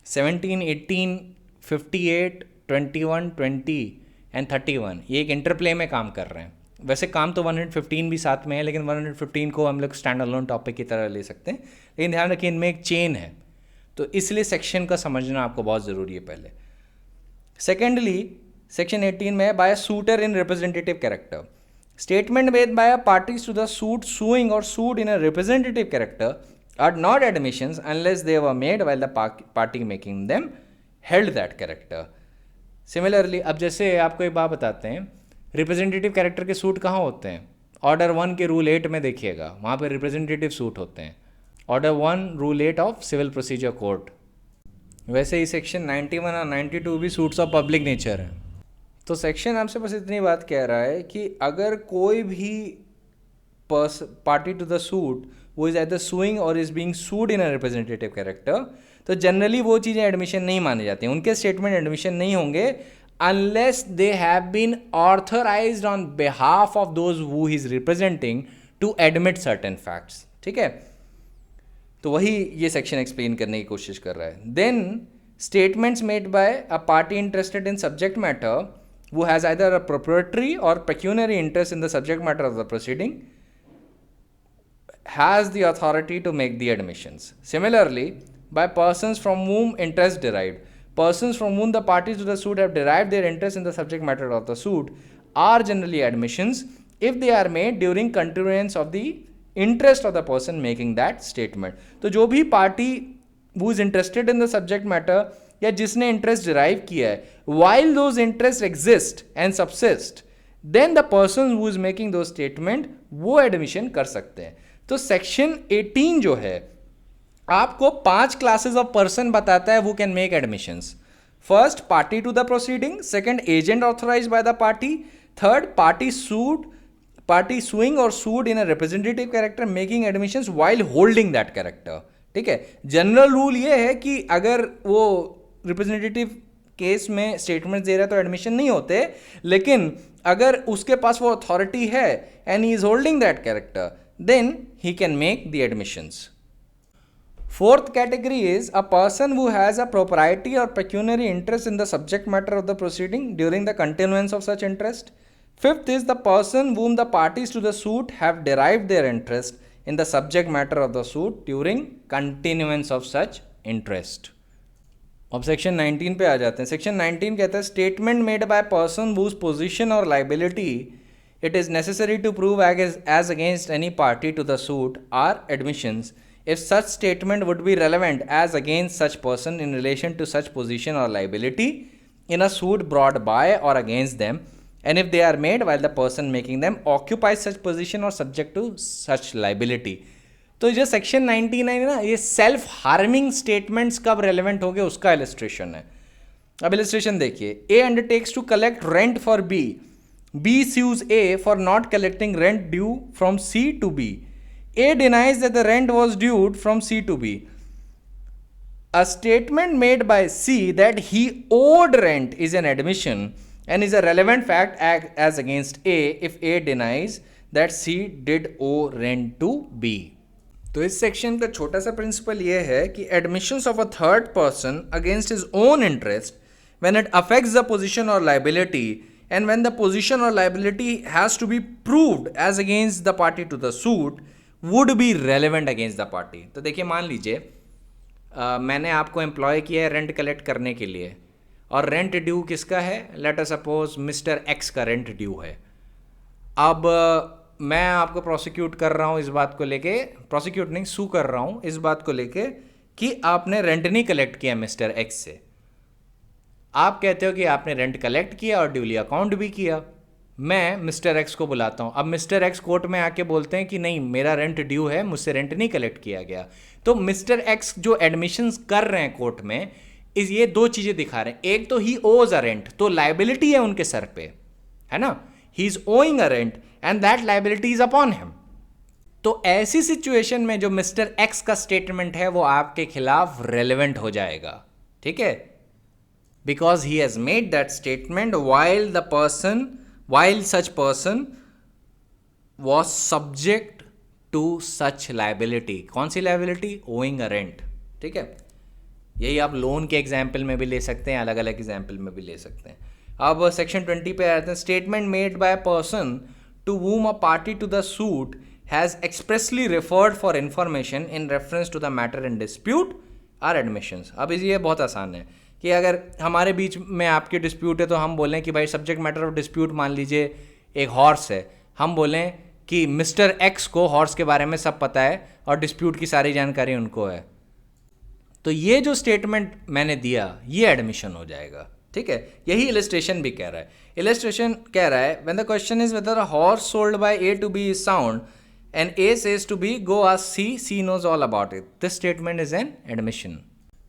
17, 18, 58, 21, 20 एंड 31 ये एक इंटरप्ले में काम कर रहे हैं। वैसे काम तो 115 भी साथ में है, लेकिन 115 को हम लोग स्टैंड अलोन टॉपिक की तरह ले सकते हैं, लेकिन ध्यान रखिए इनमें एक चेन है, तो इसलिए सेक्शन का समझना आपको बहुत ज़रूरी है पहले। सेकेंडली सेक्शन 18 में by suitor in representative character, statement made by parties to the suit suing or sued in a representative character are not admissions unless they were made while the party making them held that character. Similarly अब जैसे आपको एक बात बताते हैं, representative character के suit कहाँ होते हैं? ऑर्डर 1 के रूल 8 में देखिएगा, वहाँ पर रिप्रेजेंटेटिव सूट होते हैं, order 1 rule 8 of civil procedure code. वैसे ही सेक्शन 91 और 92 भी सूट्स ऑफ पब्लिक नेचर हैं। तो सेक्शन आपसे बस इतनी बात कह रहा है कि अगर कोई भी पार्टी टू द सूट वो इज either suing और is being sued in a representative character, तो जनरली वो चीज़ें एडमिशन नहीं माने जाती हैं, उनके स्टेटमेंट एडमिशन नहीं होंगे unless they have been authorised on behalf of those who he is representing to admit certain facts. ठीक है, तो वही ये सेक्शन एक्सप्लेन करने की कोशिश कर रहा है। Then statements made by a party interested in subject matter who has either a proprietary or pecuniary interest in the subject matter of the proceeding has the authority to make the admissions. Similarly, by persons from whom interest derived, persons from whom the parties to the suit have derived their interest in the subject matter of the suit are generally admissions if they are made during continuance of the interest of the person making that statement. तो जो भी party who is interested in the subject matter या जिसने interest derive किया है, while those interests exist and subsist, then the person who is making those statement वो admission कर सकते हैं। तो सेक्शन 18 जो है आपको 5 क्लासेस ऑफ पर्सन बताता है who can make admissions. First, party to the proceeding, second, agent authorised by the party, third, party suing or sued in a representative character making admissions while holding that character। ठीक है, general rule ये है कि अगर वो representative case में statement दे रहा है तो एडमिशन नहीं होते, लेकिन अगर उसके पास वो अथॉरिटी है and he is holding that character, then he can make the admissions. Fourth category is a person who has a proprietary or pecuniary interest in the subject matter of the proceeding during the continuance of such interest. Fifth is the person whom the parties to the suit have derived their interest in the subject matter of the suit during continuance of such interest. अब section 19 पे आ जाते हैं. Section 19 कहता है statement made by person whose position or liability it is necessary to prove as against any party to the suit are admissions if such statement would be relevant as against such person in relation to such position or liability in a suit brought by or against them, and if they are made while the person making them occupies such position or subject to such liability. तो जो section 99 है ना, ये self harming statements कब relevant हो गए उसका illustration है. अब इलस्ट्रेशन देखिए. A undertakes to collect rent for B. B sues A for not collecting rent due from C to B. A denies that the rent was due from C to B. A statement made by C that he owed rent is an admission and is a relevant fact as against A if A denies that C did owe rent to B. तो इस section का छोटा सा principal ये है कि admissions of a third person against his own interest when it affects the position or liability and when the position or liability has to be proved as against the party to the suit would be relevant against the party. तो देखिए, मान लीजिए मैंने आपको employ किया है rent collect करने के लिए, और रेंट ड्यू किसका है? Let us suppose mister x का रेंट ड्यू है. अब मैं आपको प्रोसिक्यूट कर रहा हूँ इस बात को लेके, प्रोसिक्यूट नहीं, सू कर रहा हूँ इस बात को लेके कि आपने रेंट नहीं कलेक्ट किया मिस्टर एक्स से. आप कहते हो कि आपने रेंट कलेक्ट किया और ड्यूली अकाउंट भी किया. मैं मिस्टर एक्स को बुलाता हूँ. अब मिस्टर एक्स कोर्ट में आके बोलते हैं कि नहीं, मेरा रेंट ड्यू है, मुझसे रेंट नहीं कलेक्ट किया गया. तो मिस्टर एक्स जो एडमिशंस कर रहे हैं कोर्ट में, इस ये दो चीज़ें दिखा रहे हैं. एक तो ही ओज अ रेंट, तो लाइबिलिटी है उनके सर पे, है ना. He is owing a rent and that liability is upon him. तो ऐसी सिचुएशन में जो मिस्टर एक्स का स्टेटमेंट है वो आपके खिलाफ रेलेवेंट हो जाएगा. ठीक है, because he has made that statement while such person was subject to such liability. कौन सी liability? Owing a rent. ठीक है, यही आप लोन के एग्जाम्पल में भी ले सकते हैं, अलग अलग एग्जाम्पल में भी ले सकते हैं. अब सेक्शन 20 पे आते हैं. Statement made by a person to whom a party to the suit has expressly referred for information in reference to the matter in dispute are admissions. अब ये बहुत आसान है कि अगर हमारे बीच में आपके डिस्प्यूट है तो हम बोलें कि भाई सब्जेक्ट मैटर ऑफ डिस्प्यूट मान लीजिए एक हॉर्स है, हम बोलें कि मिस्टर एक्स को हॉर्स के बारे में सब पता है और डिस्प्यूट की सारी जानकारी उनको है. तो ये जो स्टेटमेंट मैंने दिया ये एडमिशन हो जाएगा. ठीक है, यही इलस्ट्रेशन भी कह रहा है. इलस्ट्रेशन कह रहा है when the question is whether a horse sold by A to B is sound and A says to B go ask C knows all about it, this statement is an admission.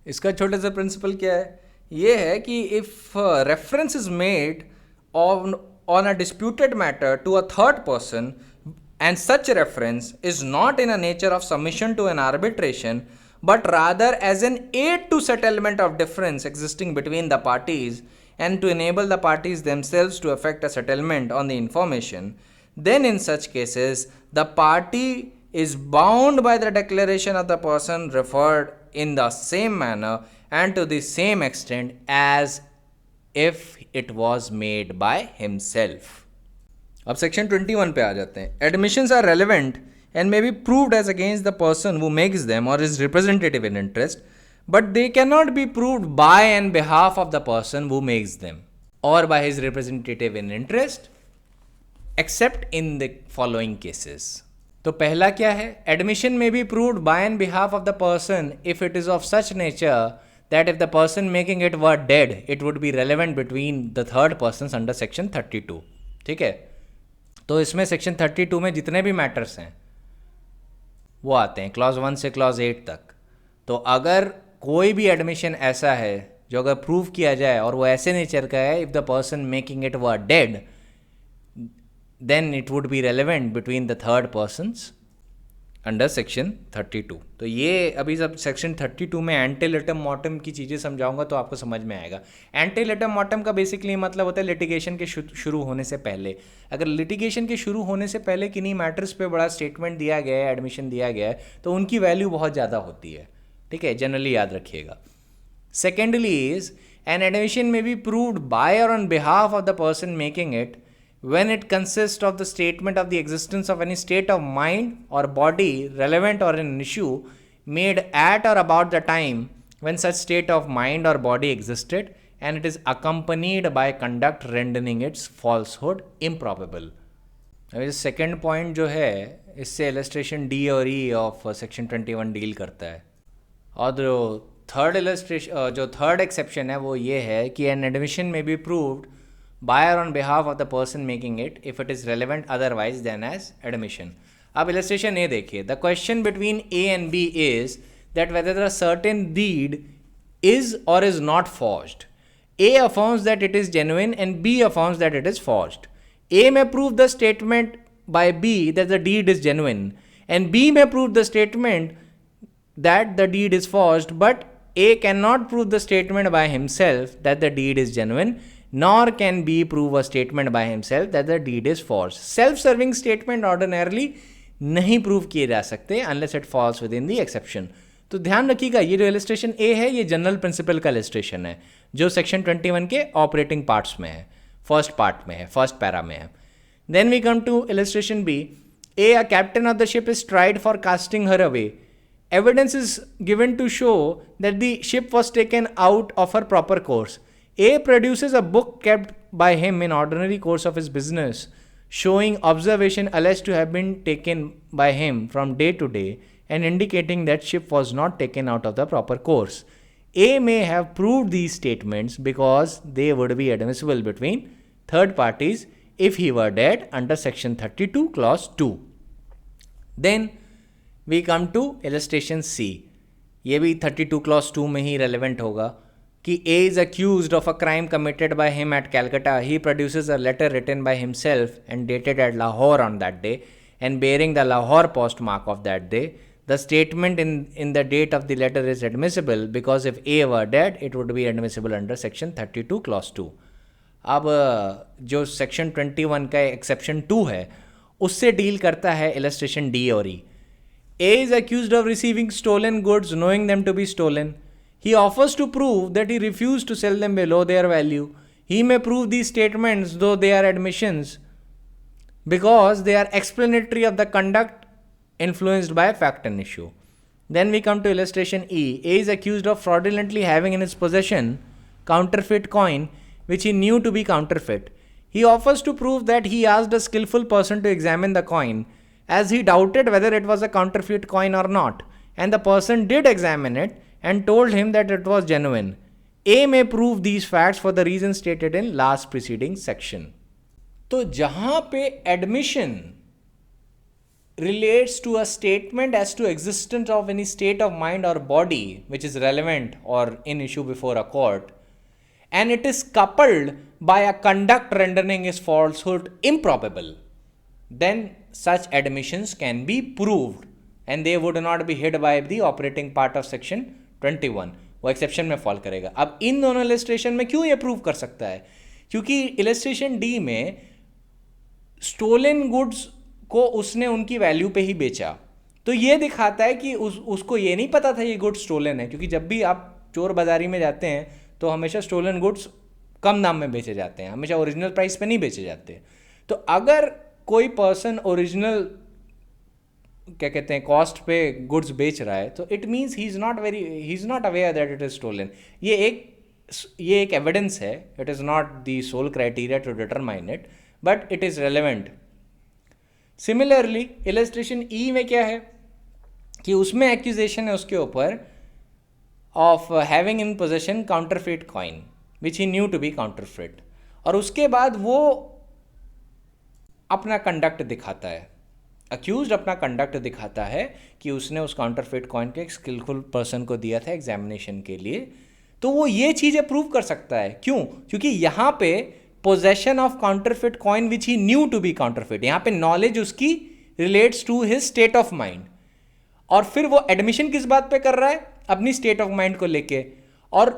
इसका छोटे सा principle क्या है? ये है कि if reference is made on a disputed matter to a third person and such reference is not in a nature of submission to an arbitration but rather as an aid to settlement of difference existing between the parties and to enable the parties themselves to effect a settlement on the information, then in such cases the party is bound by the declaration of the person referred in the same manner and to the same extent as if it was made by himself. अब section 21 पे आ जाते हैं. Admissions are relevant and may be proved as against the person who makes them or is representative in interest, but they cannot be proved by and behalf of the person who makes them or by his representative in interest except in the following cases. तो पहला क्या है? Admission may be proved by and behalf of the person if it is of such nature that if the person making it were dead, it would be relevant between the third persons under section 32. ठीक है, तो इसमें section 32 में जितने भी matters हैं वो आते हैं क्लॉज 1 से क्लॉज 8 तक. तो अगर कोई भी एडमिशन ऐसा है जो अगर प्रूव किया जाए और वो ऐसे नेचर का है, if the person making it were dead, then it would be relevant between the third persons under section 32। तो ये अभी सब सेक्शन 32 में एंटेलिटम मॉर्टम की चीज़ें समझाऊंगा तो आपको समझ में आएगा। एंटेलिटम मॉर्टम का बेसिकली मतलब होता है लिटिगेशन के शुरू होने से पहले। अगर लिटिगेशन के शुरू होने से पहले किन्हीं मैटर्स पे बड़ा स्टेटमेंट दिया गया है, एडमिशन दिया गया है, तो उनकी वैल्यू बहुत ज़्यादा होती है। ठीक है, जनरली याद रखिएगा। सेकेंडली इज एन एडमिशन में बी प्रूव्ड बाय और on behalf of the person making it when it consists of the statement of the existence of any state of mind or body relevant or an issue made at or about the time when such state of mind or body existed and it is accompanied by conduct rendering its falsehood improbable। अभी second point जो है इससे illustration D और ई of section 21 deal करता है। और जो third exception है वो ये है कि एन एडमिशन में be proved by or on behalf of the person making it if it is relevant otherwise than as admission। अब illustration A देखिए। The question between A and B is that whether a certain deed is or is not forged। A affirms that it is genuine and B affirms that it is forged। A may prove the statement by B that the deed is genuine and B may prove the statement that the deed is forged, but A cannot prove the statement by himself that the deed is genuine, nor can B prove a statement by himself that the deed is forged। Self-serving statement ordinarily नहीं prove किए जा सकते unless it falls within the exception। तो ध्यान रखिएगा, ये जो illustration ए है ये जनरल प्रिंसिपल का इलस्ट्रेशन है जो सेक्शन 21 के ऑपरेटिंग पार्ट्स में है, फर्स्ट पार्ट में है, फर्स्ट पैरा में है। Then we come to illustration B. A, a captain of the ship is tried for casting her away. Evidence is given to show that the ship was taken out of her proper course। A produces a book kept by him in ordinary course of his business, showing observation alleged to have been taken by him from day to day and indicating that ship was not taken out of the proper course। A may have proved these statements because they would be admissible between third parties if he were dead under section 32 clause 2। Then we come to illustration C। ये भी 32 clause 2 में ही relevant होगा कि A is accused of a crime committed by him at Calcutta। He produces a letter written by himself and dated at Lahore on that day and bearing the Lahore postmark of that day। The statement in the date of the letter is admissible because if A were dead it would be admissible under section 32 clause 2। अब जो section 21 का exception 2 है उससे deal करता है illustration D और E। A is accused of receiving stolen goods knowing them to be stolen। He offers to prove that he refused to sell them below their value। He may prove these statements though they are admissions because they are explanatory of the conduct influenced by fact and issue। Then we come to illustration E। A is accused of fraudulently having in his possession counterfeit coin which he knew to be counterfeit। He offers to prove that he asked a skillful person to examine the coin as he doubted whether it was a counterfeit coin or not, and the person did examine it and told him that it was genuine। A may prove these facts for the reasons stated in last preceding section। तो जहां पे admission relates to a statement as to existence of any state of mind or body which is relevant or in issue before a court, and it is coupled by a conduct rendering its falsehood improbable, then such admissions can be proved and they would not be hid by the operating part of section 21। वो exception में fall करेगा। अब इन दोनों illustration में क्यों ये prove कर सकता है? क्योंकि इलस्ट्रेशन डी में स्टोलन गुड्स को उसने उनकी वैल्यू पे ही बेचा, तो ये दिखाता है कि उसको ये नहीं पता था ये गुड्स स्टोलन है। क्योंकि जब भी आप चोर बाजारी में जाते हैं तो हमेशा स्टोलन गुड्स कम दाम में बेचे जाते हैं, हमेशा ओरिजिनल प्राइस पे नहीं बेचे जाते। तो अगर कोई पर्सन ओरिजिनल क्या कहते हैं कॉस्ट पे गुड्स बेच रहा है तो it means he is not aware that it is stolen. ये एक एविडेंस है, it is not the sole criteria to determine it, but it is relevant. Similarly illustration E में क्या है कि उसमें एक्यूजेशन है उसके ऊपर of having in possession counterfeit coin which he knew to be counterfeit, और उसके बाद वो अपना कंडक्ट दिखाता है, अक्यूज्ड अपना कंडक्ट दिखाता है कि उसने उस काउंटरफिट कॉइन को एक स्किलफुल पर्सन को दिया था एग्जामिनेशन के लिए। तो वो ये चीज़ें प्रूव कर सकता है। क्यों? क्योंकि यहाँ पे possession of counterfeit coin which he knew to be counterfeit, यहाँ पे नॉलेज उसकी relates to his state of mind. और फिर वो एडमिशन किस बात पे कर रहा है, अपनी स्टेट ऑफ माइंड को लेके, और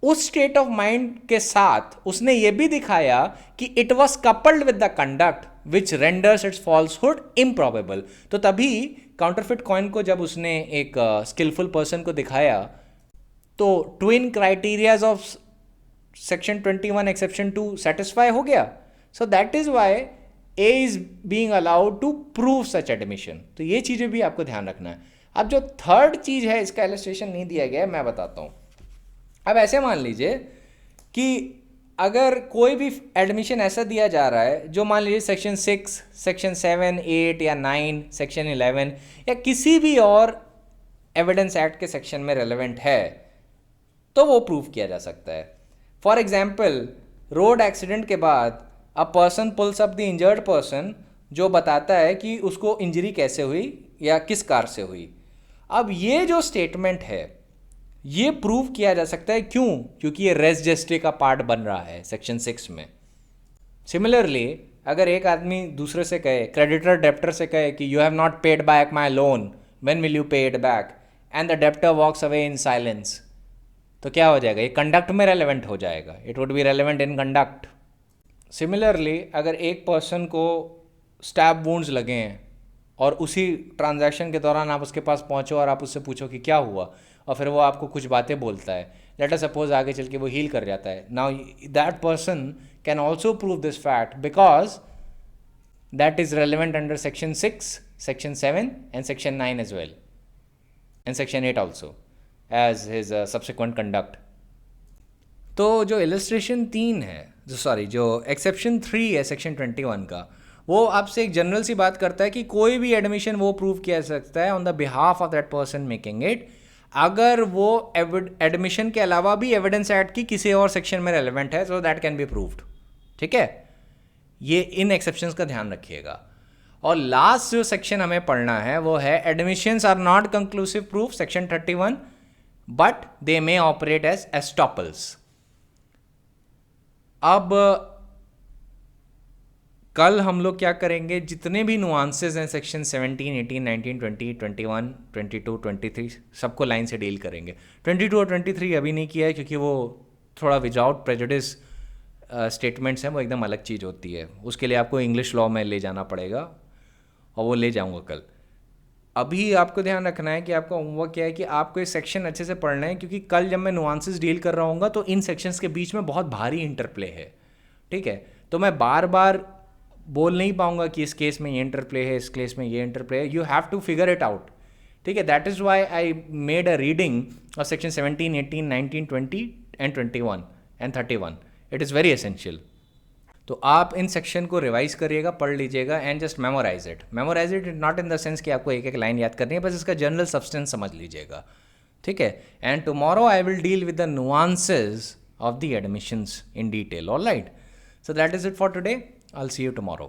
उस स्टेट ऑफ माइंड के साथ उसने ये भी दिखाया कि it was coupled with the conduct which renders it's falsehood improbable. तो तभी काउंटरफिट कॉइन को जब उसने एक स्किलफुल पर्सन को दिखाया तो twin criterias of section 21 exception 2 satisfy हो गया। So that is why A is being allowed to prove such admission. तो ये चीज़ें भी आपको ध्यान रखना है। अब जो थर्ड चीज़ है, इसका इलस्ट्रेशन नहीं दिया गया है, मैं बताता हूँ। अब ऐसे मान लीजिए कि अगर कोई भी एडमिशन ऐसा दिया जा रहा है जो मान लीजिए सेक्शन 6, सेक्शन 7, 8 या 9, सेक्शन 11 या किसी भी और एविडेंस एक्ट के सेक्शन में रेलेवेंट है, तो वो प्रूव किया जा सकता है। फॉर एग्जाम्पल, रोड एक्सीडेंट के बाद a person pulls up the injured person, जो बताता है कि उसको इंजरी कैसे हुई या किस कार से हुई। अब ये जो स्टेटमेंट है ये प्रूव किया जा सकता है। क्यों? क्योंकि ये रेस जेस्टे का पार्ट बन रहा है सेक्शन 6 में। सिमिलरली, अगर एक आदमी दूसरे से कहे, क्रेडिटर डेप्टर से कहे कि you have not paid back my loan, when will you pay it back, and the debtor walks away in silence, तो क्या हो जाएगा? ये कंडक्ट में रेलेवेंट हो जाएगा। It would be relevant in conduct. Similarly, अगर एक पर्सन को स्टैब वुंड्स लगे हैं और उसी ट्रांजैक्शन के दौरान आप उसके पास पहुंचो और आप उससे पूछो कि क्या हुआ, और फिर वो आपको कुछ बातें बोलता है, लेट अस सपोज आगे चल के वो हील कर जाता है। Now that person can also prove this fact because that is relevant under section 6, section 7 and section 9 as well, and section 8 also as his subsequent conduct. तो जो इलस्ट्रेशन 3 है, जो एक्सेप्शन 3 है सेक्शन 21 का, वो आपसे एक जनरल सी बात करता है कि कोई भी एडमिशन वो प्रूव किया जा सकता है on the behalf of that person making it, अगर वो एडमिशन के अलावा भी एविडेंस एक्ट की किसी और सेक्शन में रेलेवेंट है, so that can be proved. ठीक है, ये इन एक्सेप्शंस का ध्यान रखिएगा। और लास्ट जो सेक्शन हमें पढ़ना है वो है admissions are not conclusive proof, section 31, but they may operate as estoppels. अब कल हम लोग क्या करेंगे, जितने भी नुआंसेस हैं सेक्शन 17, 18, 19, 20, 21, 22, 23 सबको लाइन से डील करेंगे। 22 और 23 अभी नहीं किया है क्योंकि वो थोड़ा विदाउट प्रेजुडिस स्टेटमेंट्स हैं, वो एकदम अलग चीज़ होती है। उसके लिए आपको इंग्लिश लॉ में ले जाना पड़ेगा और वो ले जाऊंगा कल। अभी आपको ध्यान रखना है कि आपका होमवर्क क्या है कि आपको ये सेक्शन अच्छे से पढ़ना है, क्योंकि कल जब मैं नुआंसेस डील कर रहा हूँगा तो इन सेक्शंस के बीच में बहुत भारी इंटरप्ले है। ठीक है, तो मैं बार बार बोल नहीं पाऊंगा कि इस केस में ये इंटरप्ले है, इस केस में ये इंटरप्ले है। You have to figure it out. ठीक है, that is why I made a reading of section 17, 18, 19, 20 and 21 and 31। It is very essential. तो आप इन सेक्शन को रिवाइज करिएगा, पढ़ लीजिएगा and just memorise it. Memorise it not in the sense कि आपको एक एक लाइन याद करनी है, बस इसका जनरल सब्सटेंस समझ लीजिएगा। ठीक है, and tomorrow I will deal with the nuances of the admissions in detail. All right, so that is it for today. I'll see you tomorrow.